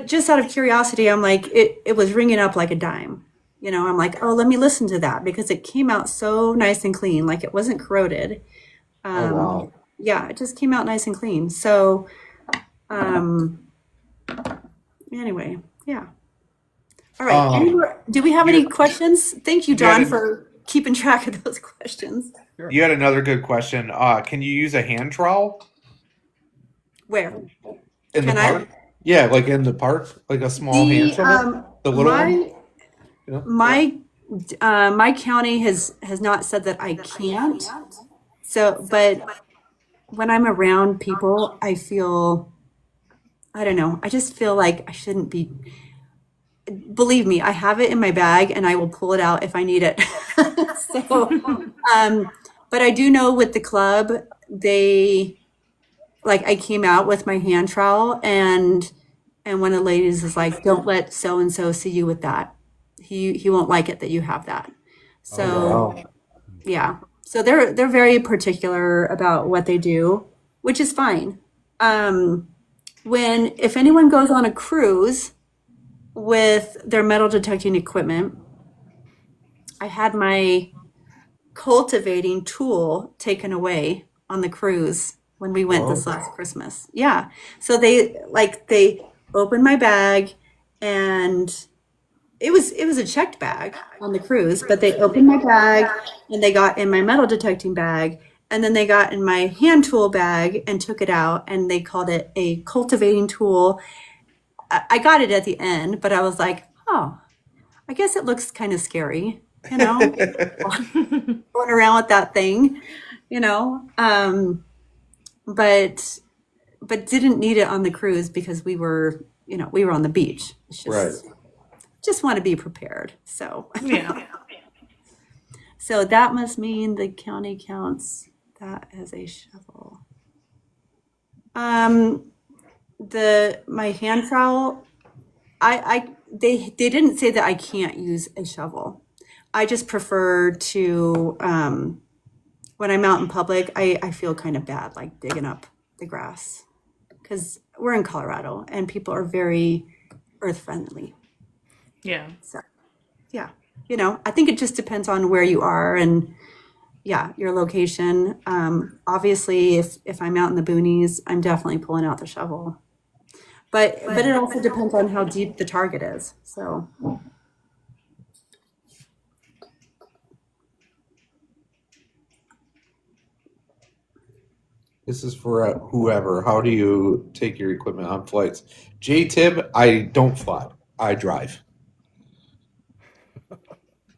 just out of curiosity, I'm like, it was ringing up like a dime. I'm like, oh, let me listen to that, because it came out so nice and clean, like it wasn't corroded. Wow. Yeah, it just came out nice and clean. So, anyway, yeah. All right. Do we have any questions? Thank you, John, for keeping track of those questions. You had another good question. Can you use a hand trowel Where? in the Can I- park? Yeah, like in the park, like a small hand shovel. The little one. My county has not said that I can't. So, but when I'm around people, I feel, I don't know, I just feel like I shouldn't be. Believe me, I have it in my bag and I will pull it out if I need it. So, but I do know with the club, I came out with my hand trowel, and one of the ladies is like, don't let so and so see you with that. He won't like it that you have that. So yeah. So they're very particular about what they do, which is fine. if anyone goes on a cruise with their metal detecting equipment, I had my cultivating tool taken away on the cruise when we went this last Christmas. Yeah. So they opened my bag, and it was a checked bag on the cruise, but they opened my bag and they got in my metal detecting bag, and then they got in my hand tool bag and took it out, and they called it a cultivating tool. I got it at the end, but I was like, oh, I guess it looks kind of scary, going around with that thing, but didn't need it on the cruise because we were on the beach. It's just want to be prepared. So Yeah. so that must mean the county counts that as a shovel. My hand trowel, they didn't say that I can't use a shovel. I just prefer to, when I'm out in public, I feel kind of bad, like digging up the grass, because we're in Colorado and people are very earth friendly. Yeah. So, yeah, I think it just depends on where you are and, yeah, your location. Obviously, if I'm out in the boonies, I'm definitely pulling out the shovel. But it also depends on how deep the target is. So, This is for whoever. How do you take your equipment on flights? J-Tib, I don't fly. I drive.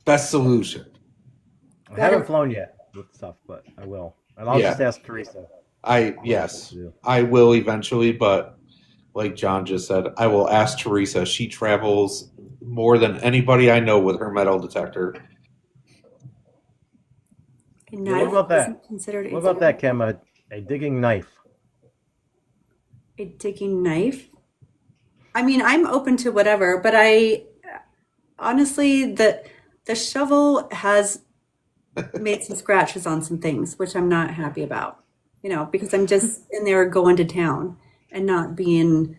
Best solution. I haven't flown yet with stuff, but I will. And I'll just ask Teresa. Yes, I will eventually, but like John just said, I will ask Teresa. She travels more than anybody I know with her metal detector. What about that? What about that, Kim? A digging knife. A digging knife? I mean, I'm open to whatever, but I honestly, the shovel has made some scratches on some things, which I'm not happy about, because I'm just in there going to town and not being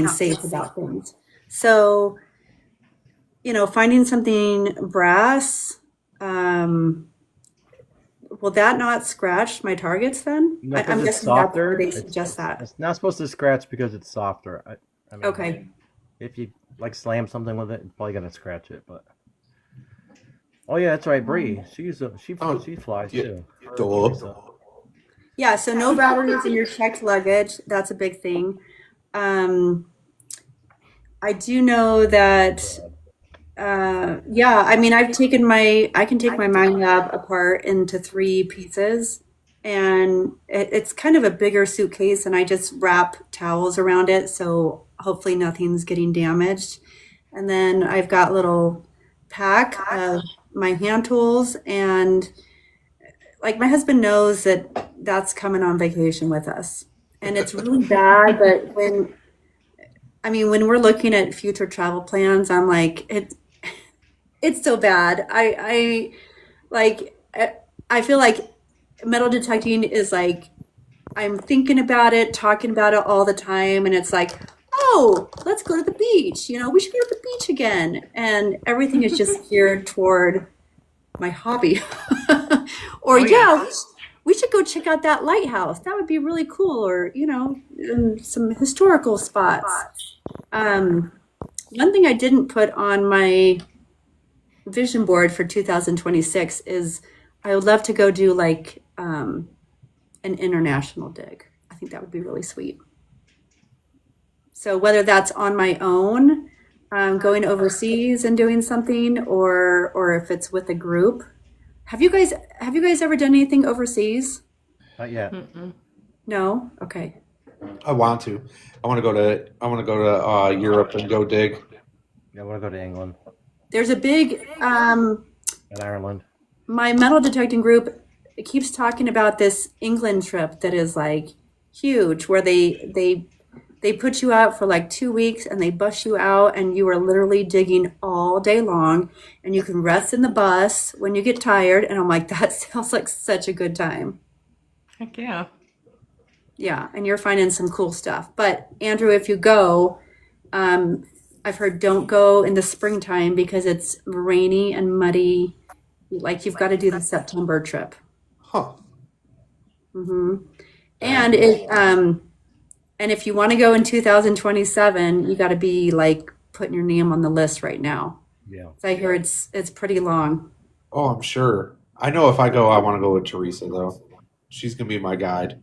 safe about things. So, finding something brass, will that not scratch my targets then? No, 'cause I'm it's guessing that's softer. where they suggest that. It's not supposed to scratch because it's softer. I mean, Okay. if you slam something with it, it's probably gonna scratch it. But oh yeah, that's right, Bree. She flies too. Duh. Yeah, so no batteries in your checked luggage. That's a big thing. I do know that, I mean, I can take my Mind Lab apart into 3 pieces, and it's kind of a bigger suitcase, and I just wrap towels around it, so hopefully nothing's getting damaged. And then I've got a little pack of my hand tools, and like my husband knows that that's coming on vacation with us, and it's really bad. But when we're looking at future travel plans, I'm like, it's so bad. I feel like metal detecting is like, I'm thinking about it, talking about it all the time, and it's like, oh, let's go to the beach. We should go to the beach again, and everything is just geared toward my hobby. Or we should go check out that lighthouse. That would be really cool. Or some historical spots. One thing I didn't put on my vision board for 2026 is I would love to go do like an international dig. I think that would be really sweet. So whether that's on my own, going overseas and doing something, or if it's with a group. Have you guys ever done anything overseas? Not yet. Mm-mm. No? Okay. I want to. I want to go to Europe and go dig. I want to go to England There's a big and Ireland. my metal detecting group keeps talking about this England trip that is like huge, where they put you out for like 2 weeks and they bus you out, and you are literally digging all day long, and you can rest in the bus when you get tired. And I'm like, that sounds like such a good time. Heck yeah. Yeah, and you're finding some cool stuff. But Andrew, if you go, I've heard don't go in the springtime because it's rainy and muddy. Like you've got to do the September trip. Huh. hmm And and if you want to go in 2027, you got to be like putting your name on the list right now. Yeah. So I hear it's pretty long. Oh, I'm sure. I know if I go, I want to go with Teresa though. She's gonna be my guide.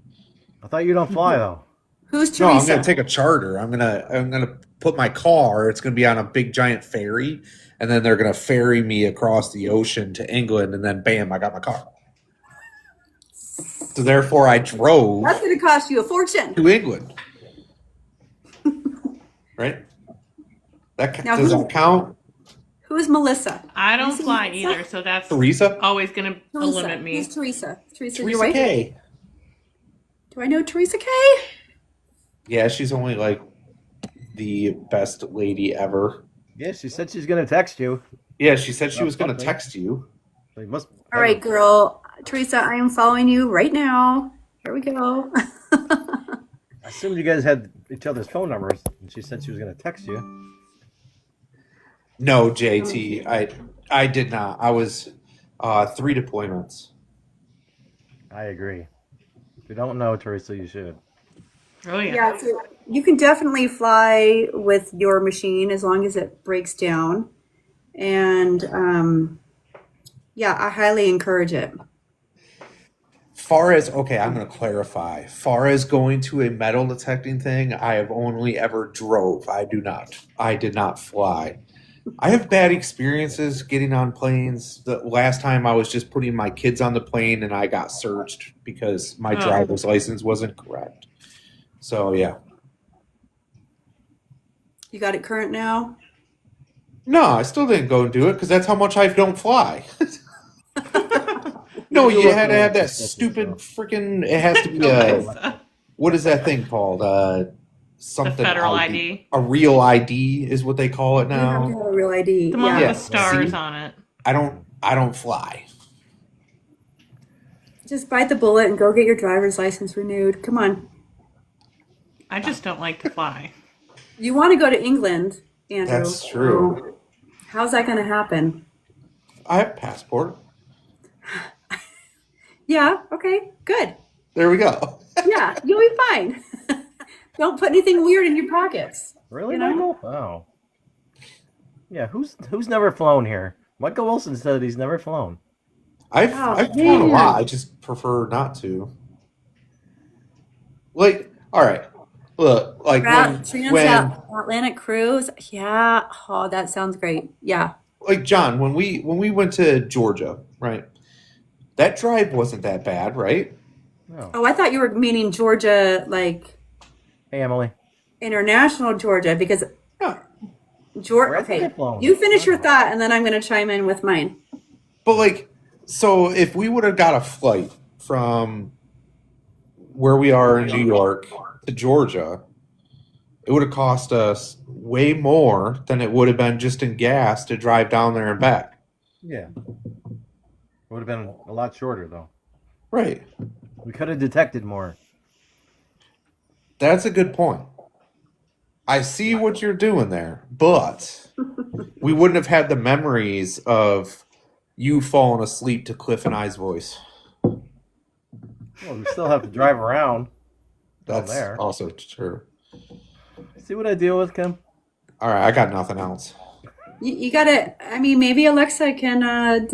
I thought you don't fly though. Who's No, I'm Teresa? gonna take a charter. I'm gonna put my car. It's gonna be on a big giant ferry, and then they're gonna ferry me across the ocean to England, and then bam, I got my car. So therefore, I drove That's going to cost you a fortune. to England. Right? Now, Does that count, Who is Melissa? I don't Teresa? fly either, so that's Teresa? always going to Teresa. limit me. Who's Teresa? Teresa, your Teresa wife? K. Do I know Teresa K? Yeah, she's only like the best lady ever. Yeah, she said she's gonna text you. Yeah, she said she Oh, was gonna okay. text you. So you must. All right, girl. Teresa, I am following you right now. Here we go. I assumed you guys had each other's phone numbers, and she said she was gonna text you. No, JT, I did not. I was 3 deployments. I agree. If you don't know Teresa, you should. Oh yeah. Yeah, so you can definitely fly with your machine as long as it breaks down. And yeah, I highly encourage it. Okay, I'm going to clarify. Far as going to a metal detecting thing, I have only ever drove. I did not fly. I have bad experiences getting on planes. The last time I was just putting my kids on the plane and I got searched because my Oh. driver's license wasn't correct. So yeah. You got it current now? No, I still didn't go and do it because that's how much I don't fly. No, You you look had to like have that this, stupid so. freaking. It has to be what is that thing called? The Something federal ID. A real ID is what they call it You have to now. have a real ID. The one Yeah. Yeah. with the stars See? on it. I don't fly. Just bite the bullet and go get your driver's license renewed. Come on. I just don't like to fly. You want to go to England, Andrew. That's true. How's that going to happen? I have a passport. Yeah, okay, good. There we go. Yeah, you'll be fine. Don't put anything weird in your pockets. Really, You know? Michael? Wow. Yeah, who's never flown here? Michael Wilson said he's never flown. I've Oh, flown a man. lot. I just prefer not to. Like, all right, look, like when Transatlantic cruise. Yeah. Oh, that sounds great. Yeah. like John, when we went to Georgia, right? That drive wasn't that bad, right? No. Oh, I thought you were meaning Georgia, like Hey, Emily. international Georgia, because Yeah. Georgia. Where else have Okay, you flown? you finish your thought, and then I'm going to chime in with mine. But like, so if we would have got a flight from where we are in New York to Georgia, it would have cost us way more than it would have been just in gas to drive down there and back. Yeah. It would have been a lot shorter, though. Right. We could have detected more. That's a good point. I see what you're doing there, but we wouldn't have had the memories of you falling asleep to Cliff and I's voice. Well, we still have to drive around. That's there. also true. See what I deal with, Kim? All right, I got nothing else. You got to. I mean, maybe Alexa can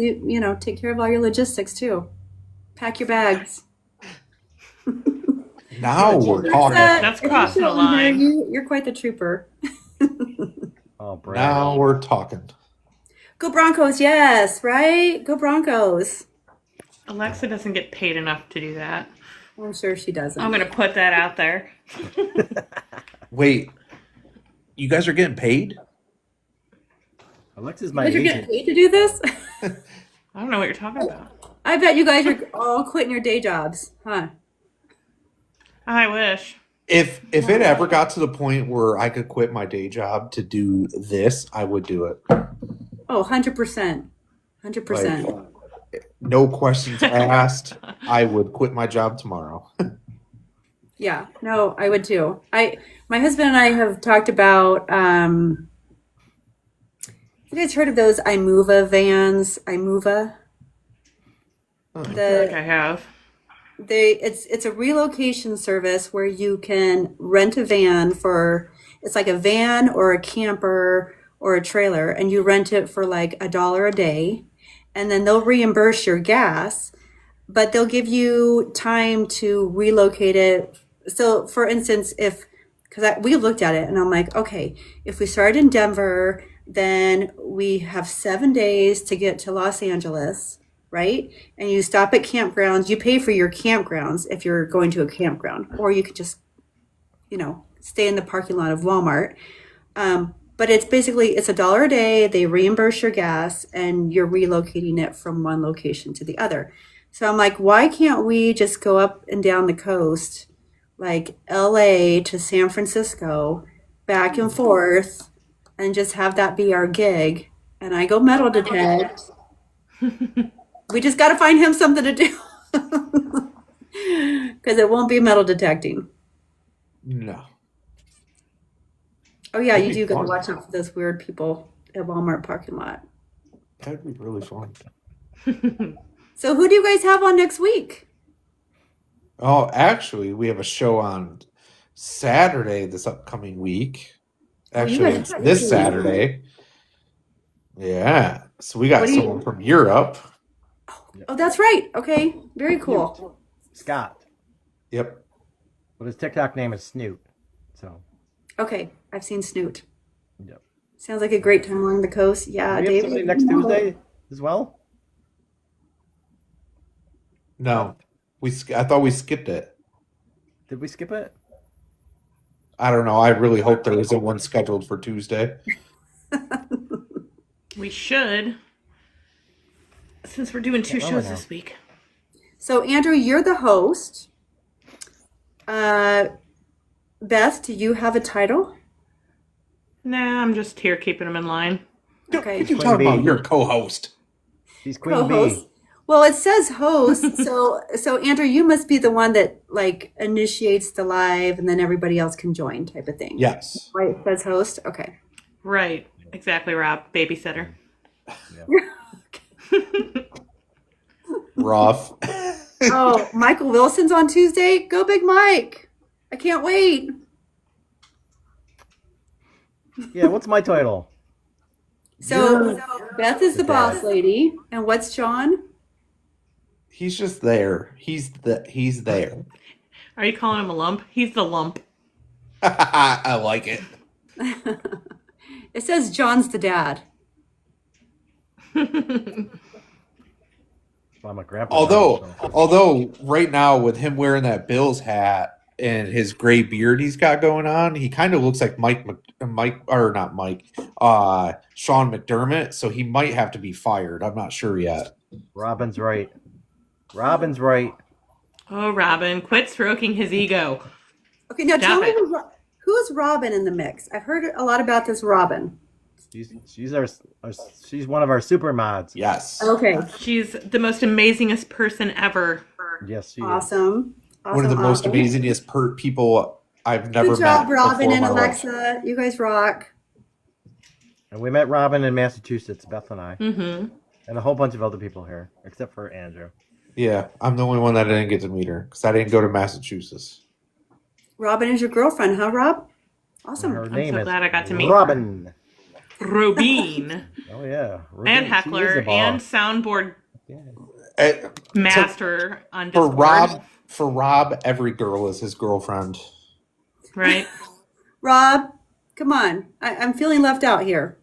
take care of all your logistics too. Pack your bags. Now we're Alexa, talking. That's if you crossing feel the line. under you, you're quite the trooper. Oh, Brad. Now we're talking. Go Broncos, yes, right? Go Broncos. Alexa doesn't get paid enough to do that. I'm sure she doesn't. I'm going to put that out there. Wait, you guys are getting paid? Alexa's my But you're getting agent. paid to do this? I don't know what you're talking about. I bet you guys are all quitting your day jobs, huh? I wish. If it ever got to the point where I could quit my day job to do this, I would do it. Oh, 100%. 100%. Like, no questions asked. I would quit my job tomorrow. Yeah, no, I would too. My husband and I have talked about, you guys heard of those iMova vans? iMova? I feel like The I have. it's a relocation service where you can rent a van for, it's like a van or a camper or a trailer, and you rent it for like $1 a day, and then they'll reimburse your gas, but they'll give you time to relocate it. So, for instance, if because we looked at it and I'm like, okay, if we start in Denver, then we have 7 days to get to Los Angeles, right? And you stop at campgrounds. You pay for your campgrounds if you're going to a campground, or you could just, stay in the parking lot of Walmart. But it's basically it's $1 a day. They reimburse your gas, and you're relocating it from one location to the other. So I'm like, why can't we just go up and down the coast, like LA to San Francisco, back and forth, and just have that be our gig? And I go metal detect. We just got to find him something to do because it won't be metal detecting. No. Oh yeah, That'd you be do got to fun. watch out for those weird people at Walmart parking lot. That'd be really fun. So who do you guys have on next week? Oh, actually, we have a show on Saturday this upcoming week. Oh, you Actually, guys it's this Saturday. Yeah. So we got What do you- someone from Europe. Oh, that's right. Okay, very cool. Scott. Yep. But his TikTok name is Snoot. So, Okay, I've seen Snoot. yep. Sounds like a great time along the coast. Yeah, Do we have David. somebody next Tuesday as well? No. I thought we skipped it. Did we skip it? I don't know. I really hope there isn't one scheduled for Tuesday. We should, since we're doing two Yeah, shows now. this week. So Andrew, you're the host. Beth, do you have a title? Nah, I'm just here keeping them in line. Okay. What you Queen talking about? Bee. You're a co-host. She's Queen Co-host. Bee. Well, it says host, so Andrew, you must be the one that like initiates the live, and then everybody else can join, type of thing. Yes. Right? It says host. Okay. Right. Exactly, Rob. Babysitter. Rough. Oh, Michael Wilson's on Tuesday. Go Big Mike! I can't wait. Yeah, what's my title? So Beth is the boss lady, and what's John? He's just there. He's there. Are you calling him a lump? He's the lump. I like it. It says John's the dad. Well, I'm a grandpa. Although right now with him wearing that Bills hat and his gray beard he's got going on, he kind of looks like Sean McDermott, so he might have to be fired. I'm not sure yet. Robin's right. Robin's right. Oh, Robin, quit stroking his ego. Okay, now tell Stop me it. who's Robin in the mix? I've heard a lot about this Robin. She's one of our super mods. Yes. Okay, She's the most amazingest person ever. Yes, she is. awesome. One of the most awesome. amazingest people I've never Good job, met Robin before and in my life. Alexa. You guys rock. And we met Robin in Massachusetts, Beth and I, Mm-hmm. and a whole bunch of other people here, except for Andrew. Yeah, I'm the only one that didn't get to meet her because I didn't go to Massachusetts. Robin is your girlfriend, huh, Rob? Awesome. Her I'm name so is glad I got to meet her. Robin. Robin. Oh yeah, Ruby, And she is heckler the boss. and soundboard Yeah. Eh, master on for Discord. Rob, every girl is his girlfriend. Right? Rob, come on. I'm feeling left out here.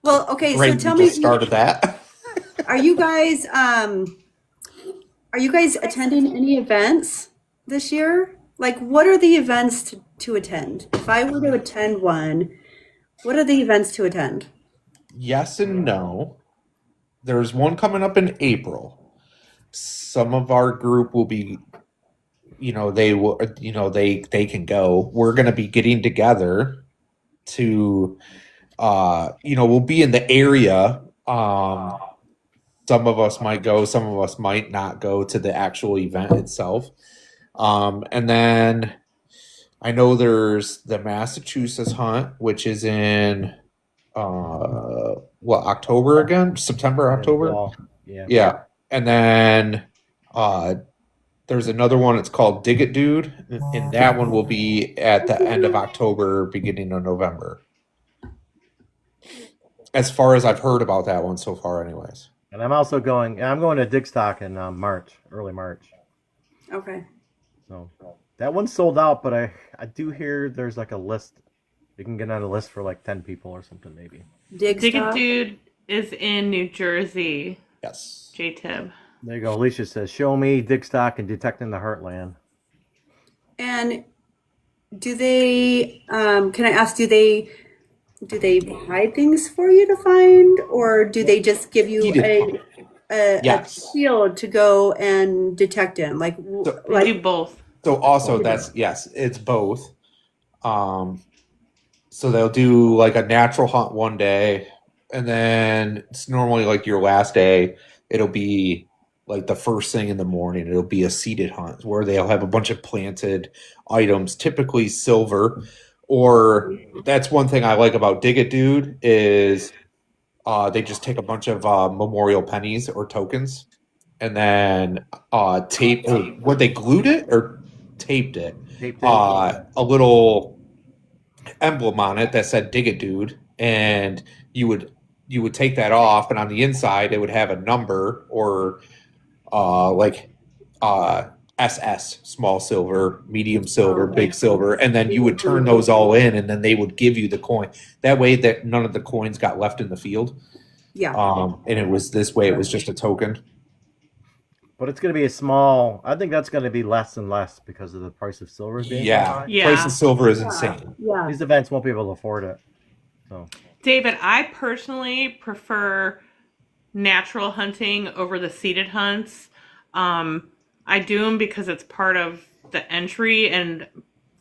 Well, okay, so Right, tell you me, just started that. are you guys attending any events this year? Like, what are the events to attend? If I were to attend one, what are the events to attend? Yes and no. There's one coming up in April. Some of our group will be, they will, they can go. We're going to be getting together to, we'll be in the area. Some of us might go, some of us might not go to the actual event itself. And then I know there's the Massachusetts hunt, which is in October again? September, October? Fall. Yeah. Yeah. And then there's another one, it's called Dig It Dude, and that one will be at the end of October, beginning of November. As far as I've heard about that one so far, anyways. And I'm going to Digstock in March, early March. Okay. So that one's sold out, but I do hear there's like a list. You can get on a list for like 10 people or something, maybe. Dig It Dude is in New Jersey. Yes. J-Tib. There you go. Alicia says, show me Digstock and Detecting the Heartland. And do they, can I ask, do they hide things for you to find, or do they just give you a Yes. field to go and detect in? Like, They do both. So also yes, it's both. So they'll do like a natural hunt one day, and then it's normally like your last day, it'll be like the first thing in the morning, it'll be a seated hunt where they'll have a bunch of planted items, typically silver. Or that's one thing I like about Dig It Dude is they just take a bunch of memorial pennies or tokens, and then they glued it or taped it, a little emblem on it that said Dig It Dude, and you would take that off, and on the inside it would have a number or SS, small silver, medium silver, big silver, and then you would turn those all in, and then they would give you the coin. That way that none of the coins got left in the field. yeah. And it was this way, it was just a token. But it's going to be I think that's going to be less and less because of the price of silver being so high. Yeah. Price of silver is insane. Yeah. These events won't be able to afford it. So David, I personally prefer natural hunting over the seated hunts. I do them because it's part of the entry, and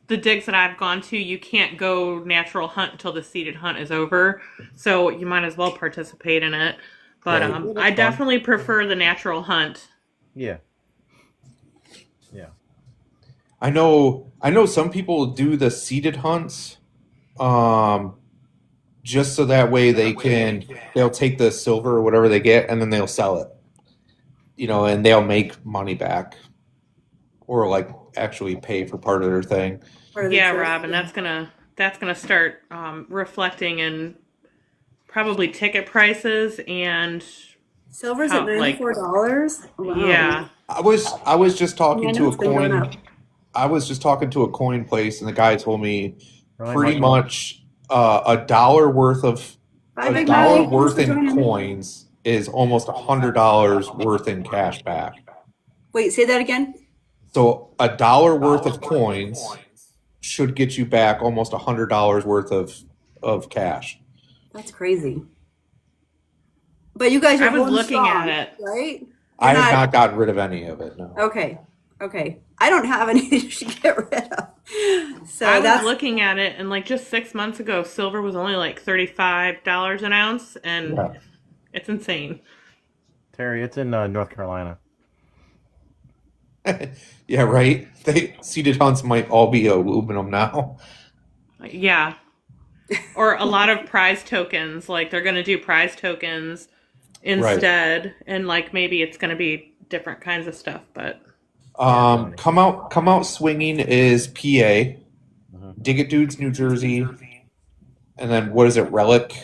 the digs that I've gone to, you can't go natural hunt until the seated hunt is over. So you might as well participate in it. But Right. I definitely prefer the natural hunt. yeah. I know some people do the seated hunts, just so that way they'll take the silver or whatever they get, and then they'll sell it. And they'll make money back, or like actually pay for part of their thing. Yeah, Rob, and that's gonna start reflecting in probably ticket prices and Silver's at $94. Wow. yeah. I was just talking to a it's been going coin. up. I was just talking to a coin place, and the guy told me Really pretty much. much $1 worth of Bye, a Big dollar Mike. worth Thanks for in joining. coins is almost $100 worth in cash back. Wait, say that again. So $1 worth of coins should get you back almost $100 worth of cash. That's crazy. But you guys are I was holding looking strong, at it. right? I You're have not gotten rid of any of it. No. Okay. I don't have any you should get rid of. So I was that's looking at it, and like just 6 months ago, silver was only like $35 an ounce, and Yeah. it's insane. Terry, it's in North Carolina. Yeah, right. Seated hunts might all be aluminum now. Yeah. Or a lot of prize tokens. Like they're going to do prize tokens instead. And like maybe it's going to be different kinds of stuff. But Come out swinging is PA. Dig It Dude's New Jersey. And then what is it? Relics.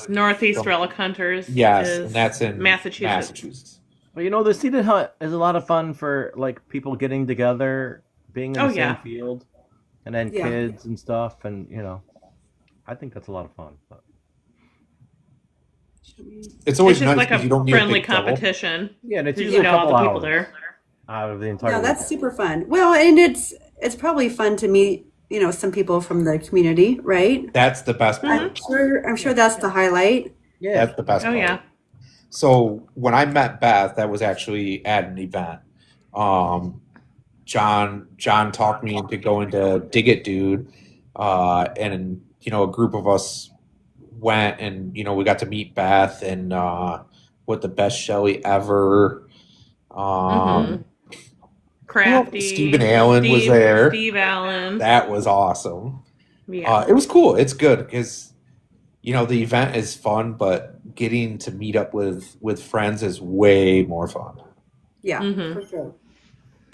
Northeast Relic Hunters Yes, is and that's in Massachusetts. Well, the seated hunt is a lot of fun for like people getting together, being in the same field, and then Yeah. kids and stuff, and I think that's a lot of fun. But It's always It's just nice like because a you don't need friendly a big double. competition. yeah, and it's There's usually a all couple the people hours there. out of the entire. no, that's weekend. super fun. Well, and it's probably fun to meet, some people from the community, right? That's the best part. I'm sure that's the highlight. Yeah, That's the best Oh, part. yeah. So when I met Beth, that was actually at an event. John talked me into going to Dig It Dude, and a group of us went, and we got to meet Beth and with the best Shelly ever, Um, Crafty. Stephen Allen was there. Steve Allen. That was awesome. Yeah. It was cool. It's good because the event is fun, but getting to meet up with friends is way more fun. Yeah, Mhm. for sure.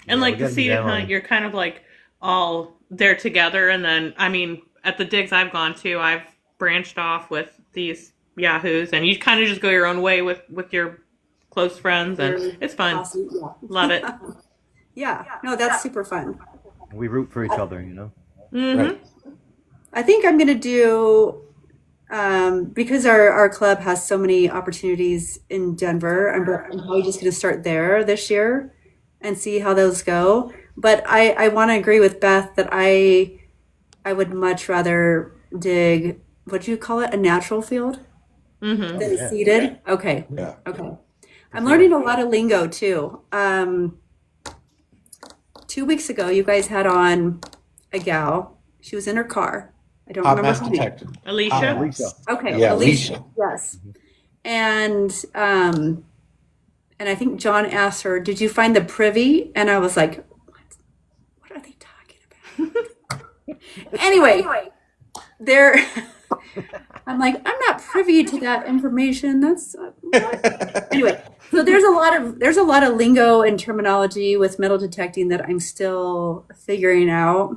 And Yeah, like we're the getting seated down. hunt, you're kind of like all there together. And then, I mean, at the digs I've gone to, I've branched off with these yahoos, and you kind of just go your own way with your close friends, and it's fun. Awesome. Yeah. Love it. Yeah. No, that's super fun. We root for each other, you know. Hmm. Right. I think I'm going to do, because our club has so many opportunities in Denver, I'm probably just going to start there this year and see how those go. But I want to agree with Beth that I would much rather dig, what do you call it, a natural field Hmm. than yeah. a seeded? Okay. Yeah. Okay. I'm learning a lot of lingo too. 2 weeks ago, you guys had on a gal. She was in her car. I don't Hot remember mess her name. detected. Alicia? Alicia. Okay, Yeah, Alicia. Alicia. Yes. And I think John asked her, "Did you find the privy?" And I was like, "What are they talking about?" Anyway, there. I'm like, I'm not privy to that information. That's anyway. So there's a lot of lingo and terminology with metal detecting that I'm still figuring out.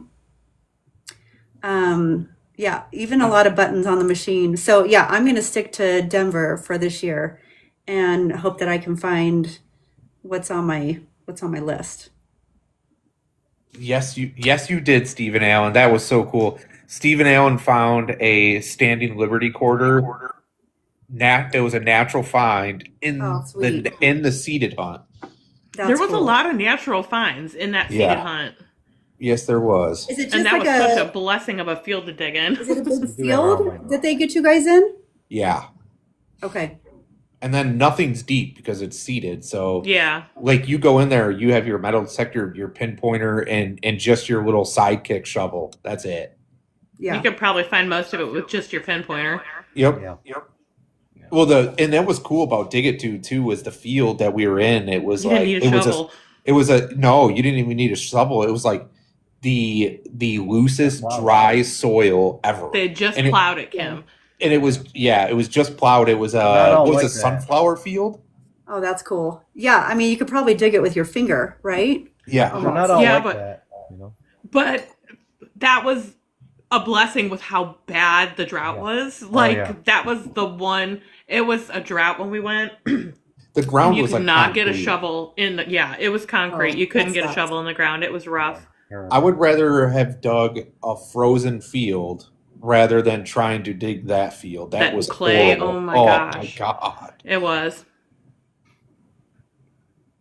Yeah, even a lot of buttons on the machine. So yeah, I'm going to stick to Denver for this year, and hope that I can find what's on my list. Yes, you did, Stephen Allen. That was so cool. Stephen Allen found a standing Liberty quarter. It was a natural find Oh, sweet. in the seated hunt. That's There was cool. a lot of natural finds in that seeded Yeah. hunt. Yes, there was. Is it just And that like was such a blessing of a field to dig in. is it a big do have our own field lingo. that they get you guys in? Yeah, Okay. and then nothing's deep because it's seated. So Yeah. like you go in there, you have your metal detector, your pinpointer, and just your little sidekick shovel. That's it. Yeah. You could probably find most of it with just your pinpointer. Yep. Yeah. Well, and that was cool about Dig It too was the field that we were in. It was You like didn't need a it was shovel. no, you didn't even need a shovel. It was like the loosest Wow. dry soil ever. They had just And it- plowed it, Kim. And it was just plowed. It was Not all what was like a that. sunflower field? Oh, that's cool. Yeah, I mean, you could probably dig it with your finger, right? Yeah. They're not all Yeah, like but- that, you know. But that was a blessing with how bad the drought Yeah. was. Like, yeah. that was the one. It was a drought when we went. The ground You was could like not get a concrete. shovel in the. Yeah, it was concrete. Oh, You couldn't that get a sucks. shovel in the ground. It was rough. I would rather have dug a frozen field rather than trying to dig that field. That That was clay, horrible. oh my my gosh. god. It was.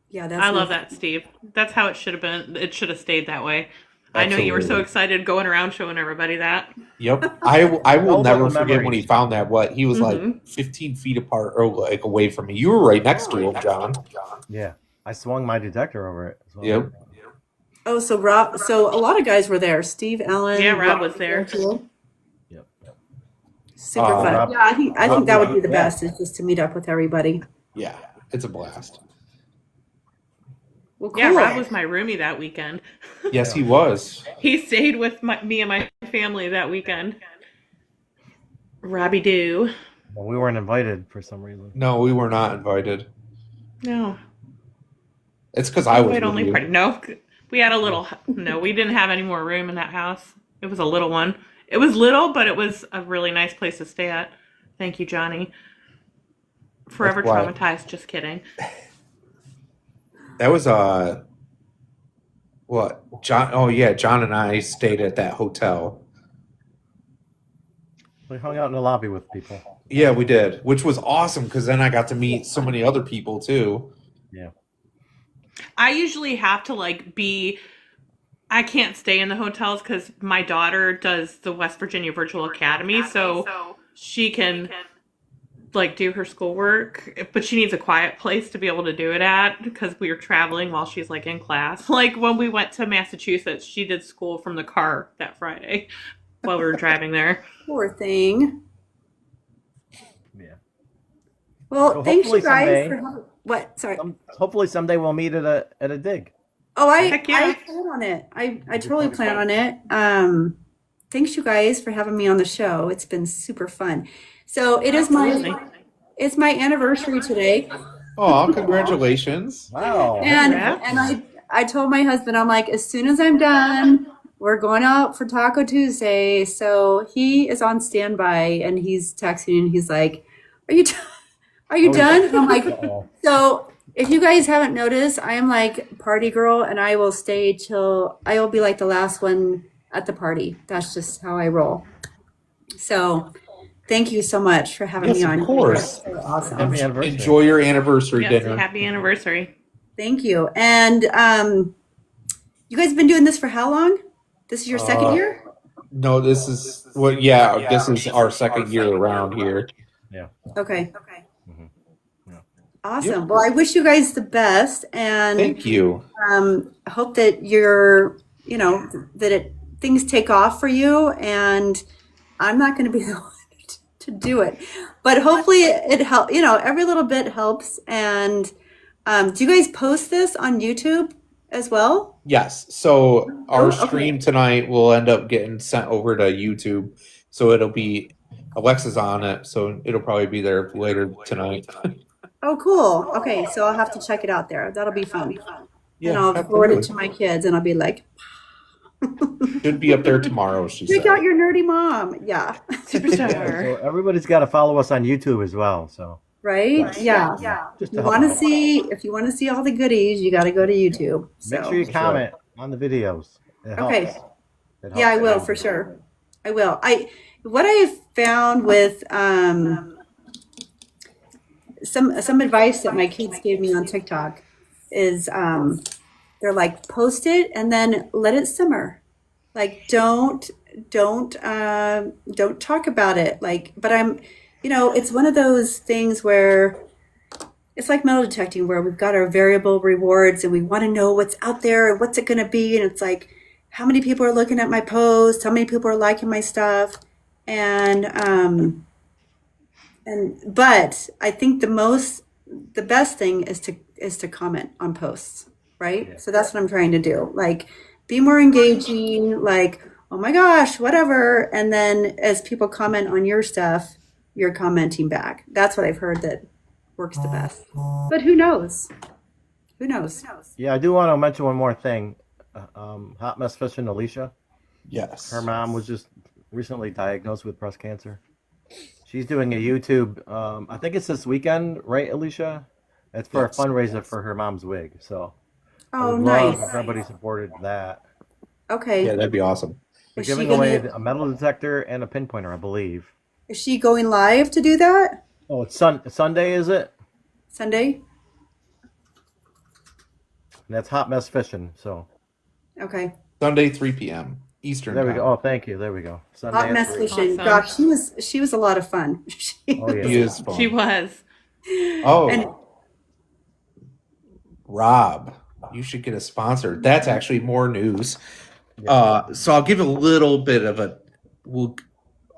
Yeah, that's I love that, Steve. That's how it should have been. It should have stayed that way. I know you were so Absolutely. excited going around showing everybody that. Yep. I will All never about the forget when he memories. found that. He was like Mhm. 15 feet apart or like away from me. You were right next to him, John. Yeah. I swung my detector over it. as well. Yep. Oh, so Rob, so a lot of guys were there. Steve Allen. Yeah, Rob was there. too. Yep. Super fun. Rob- Yeah, I think that would be the yeah. best is just to meet up with everybody. Yeah. It's a blast. Well, cool. Yeah, Rob was my roomie that weekend. Yes, he was. He stayed with me and my family that weekend. Robbie Doo. Well, we weren't invited for some reason. No, we were not invited. No, It's because I was invite with only you. party. No, we had a little. No, we didn't have any more room in that house. It was a little one. It was little, but it was a really nice place to stay at. Thank you, Johnny. Forever why. traumatized. Just kidding. That was what? John Oh yeah, John and I stayed at that hotel. We hung out in the lobby with people. Yeah, we did, which was awesome because then I got to meet so many other people too. Yeah. I usually have to I can't stay in the hotels because my daughter does the West Virginia Virtual Academy, so she can do her schoolwork, but she needs a quiet place to be able to do it at because we were traveling while she's in class. Like when we went to Massachusetts, she did school from the car that Friday while we were driving there. Poor thing. Yeah. Well, So thanks you hopefully guys someday- for having, what? Sorry. Hopefully someday we'll meet at a dig. Oh, Heck yeah. I plan on it. I totally plan on it. Thanks you guys for having me on the show. It's been super fun. So it is Absolutely. it's my anniversary today. Oh, congratulations. Wow. And Congrats. I told my husband, I'm like, as soon as I'm done, we're going out for Taco Tuesday. So he is on standby and he's texting and he's like, are you done? And I'm like, Uh-oh. so if you guys haven't noticed, I am like party girl and I will stay till I will be like the last one at the party. That's just how I roll. So thank you so much for having Yes, me of on. course. That's so awesome. Happy anniversary. Enjoy your anniversary Yes, dinner. happy anniversary. Thank you. And you guys been doing this for how long? This is your second year? No, this is this is our second year around here. Okay. Mhm. Yeah. Awesome. Well, I wish you guys the best and Thank you. I hope that things take off for you and I'm not going to be the one to do it, but hopefully it help, every little bit helps. And do you guys post this on YouTube as well? Yes. So our Oh, okay. stream tonight will end up getting sent over to YouTube. So it'll be Alexa's on it, so it'll probably be there later tonight. Oh, cool. Okay. So I'll have to check it out there. That'll be fun. Yeah, And I'll forward it absolutely. to my kids and I'll be like, Should be up there tomorrow, she check said. out your nerdy mom. Yeah. Superstar. So everybody's got to follow us on YouTube as well. So Right? Yes. Yeah. just If to you help want to out. if you want to see all the goodies, you got to go to YouTube. Make So. sure you For comment on the videos. It helps. Okay. It Yeah, I helps. will for sure. I will. What I have found with some advice that my kids gave me on TikTok is they're like post it and then let it simmer. Like don't talk about it. Like, but it's one of those things where it's like metal detecting where we've got our variable rewards and we want to know what's out there and what's it going to be. And it's like, how many people are looking at my posts? How many people are liking my stuff? But I think the best thing is to comment on posts, right? Yeah. So that's what I'm trying to do. Like, be more engaging, like, oh my gosh, whatever. And then as people comment on your stuff, you're commenting back. That's what I've heard that works the best. But who knows? Who knows? Yeah, I do want to mention one more thing. Hot Mess Fishing Alicia. Yes. Her mom was just recently diagnosed with breast cancer. She's doing a YouTube. I think it's this weekend, right, Alicia? It's for Yes. a fundraiser for her mom's wig. So I Oh, would love nice. if everybody supported that. Okay. Yeah, that'd be awesome. They're Is she giving away gonna- a metal detector and a pinpointer, I believe. Is she going live to do that Oh, it's Sunday, is it? Sunday? And that's Hot Mess Fishing. So Okay. Sunday, 3 p.m. Eastern there we time. go. Oh, thank you. There we go. Sunday Hot at mess 3. fishing. Awesome. Gosh, she was a lot of fun. Oh, yeah. He is fun. She was. Oh, And- Rob, you should get a sponsor. That's actually more news. So I'll give a little bit of a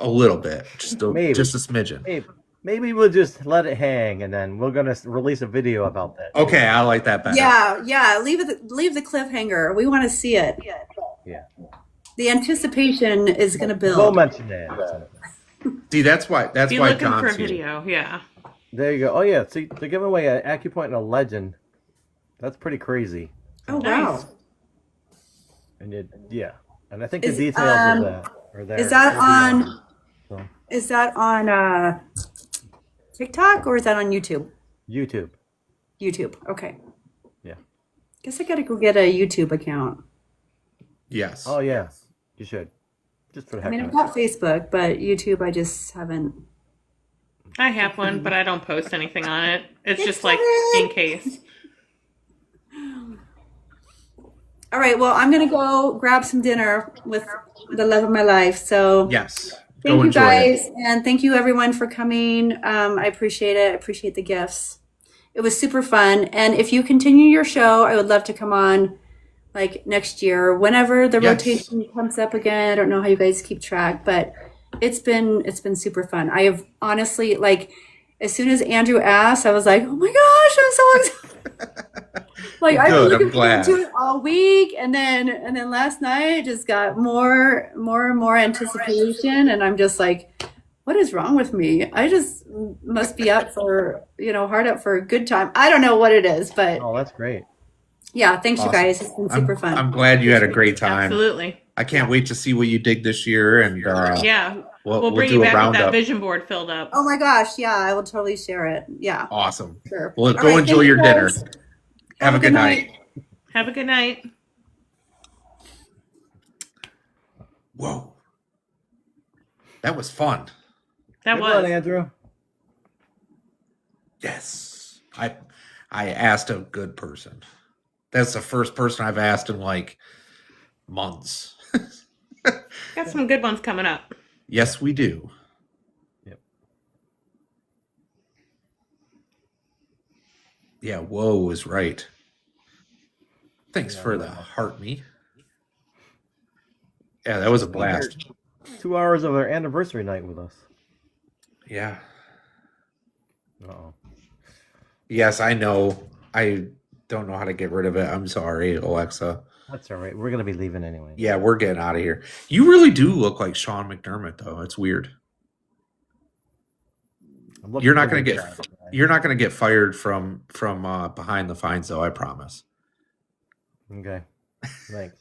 little bit, Maybe. just a smidgen. Maybe we'll just let it hang, and then we're gonna release a video about that. Okay, I like that better. Yeah. Leave the cliffhanger. We want to see it. Yeah. The anticipation is going to We'll build. mention that. See, that's why Be why looking for a John's here. video. Yeah. There you go. Oh yeah. See, they're giving away an Acupoint and a Legend. That's pretty crazy. Oh Nice. wow! And and I think Is- the details of that are there. Is that on? So, Is that on TikTok or is that on YouTube? YouTube? YouTube. Okay. Yeah. Guess I got to go get a YouTube account. Yes. Oh yeah. You should. Just for the I heck mean, of I've it. got Facebook, but YouTube, I just haven't. I have one, but I don't post anything on it. It's just like Excellent. in case. All right. Well, I'm gonna go grab some dinner with the love of my life. So Yes. thank Go you enjoy guys, it. and thank you everyone for coming. I appreciate it. I appreciate the gifts. It was super fun. And if you continue your show, I would love to come on like next year, whenever the Yes. rotation comes up again. I don't know how you guys keep track, but it's been super fun. I have honestly as soon as Andrew asked, I was like, oh my gosh, I'm so excited. Like I've been Good, I'm looking glad. forward to it all week, and then last night just got more and more anticipation, and I'm just like, what is wrong with me? I just must be up for, hard up for a good time. I don't know what it is, but Oh, that's great. yeah, thanks you Awesome. guys. It's been super fun. I'm glad you had a great time. Absolutely. I can't wait to see what you dig this year, and Yeah. we'll We'll bring do you a back with that roundup. vision board filled up. Oh my gosh, yeah, I will totally share it. Yeah, Awesome. sure. Well, All go right, enjoy thank your you, dinner. guys. Have a good night. Have a good night. Whoa, that was fun. That Good was. one, Andrew. Yes, I asked a good person. That's the first person I've asked in like months. Got some good ones coming up. Yes, we do. Yep. Yeah, whoa is right. Thanks Yeah, for the wow. heart me. Yeah, that was a blast. 2 hours of our anniversary night with us. Yeah. Uh-oh. Yes, I know. I don't know how to get rid of it. I'm sorry, Alexa. That's all right. We're going to be leaving anyway. Yeah, we're getting out of here. You really do look like Sean McDermott, though. It's weird. I'm looking You're not for going to the get job. you're not going to get fired from behind the fines, though. I promise. Okay. Thanks.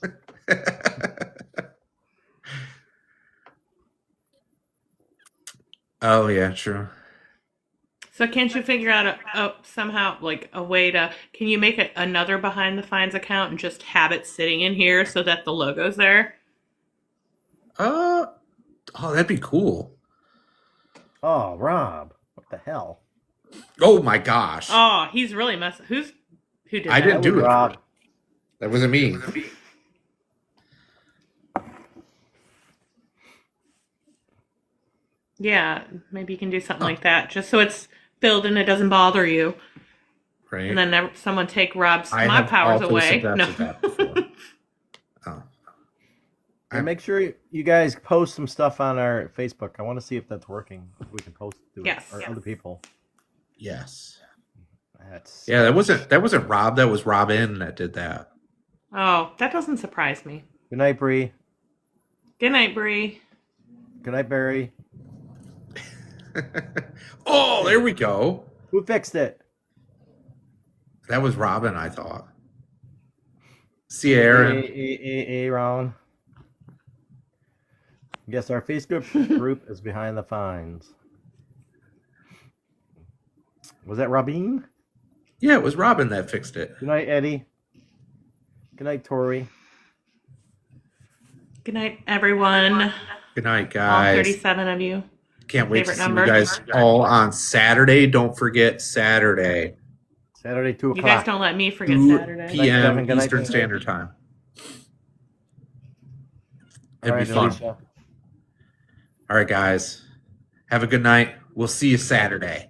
Oh yeah, true. So can't you figure out somehow like a way to? Can you make another behind the fines account and just have it sitting in here so that the logo's there? Oh, that'd be cool. Oh, Rob. What the hell? Oh my gosh, Oh, he's really messing. Who did I that? didn't do it. Rob. That wasn't me. Yeah, maybe you can do something like that, just so it's filled and it doesn't bother you. Right. And then someone take Rob's I my have powers also away. suggested No. that before. Oh. And make sure you guys post some stuff on our Facebook. I want to see if that's working. If we can post to Yes. or other people. Yes. That's Yeah, that wasn't Rob. That was Robin that did that. Oh, that doesn't surprise me. Good night, Bree. Good night, Bree. Good night, Barry. Oh, there we go. Who fixed it? That was Robin, I thought. See you, Aaron. Aaron. Yes, our Facebook group is behind the fines. Was that Robin? Yeah, it was Robin that fixed it. Good night, Eddie. Good night, Tori. Good night, everyone. Good night, All guys. 37 of you. Can't wait to favorite see number. you guys all on Saturday. Don't forget Saturday, Saturday, 2 You o'clock. guys don't let me forget 2 Saturday. Good night, Kevin. p.m. Good night, Eastern Kevin. Standard Time. It'd All right, be fun. Alicia. All right, guys. Have a good night. We'll see you Saturday.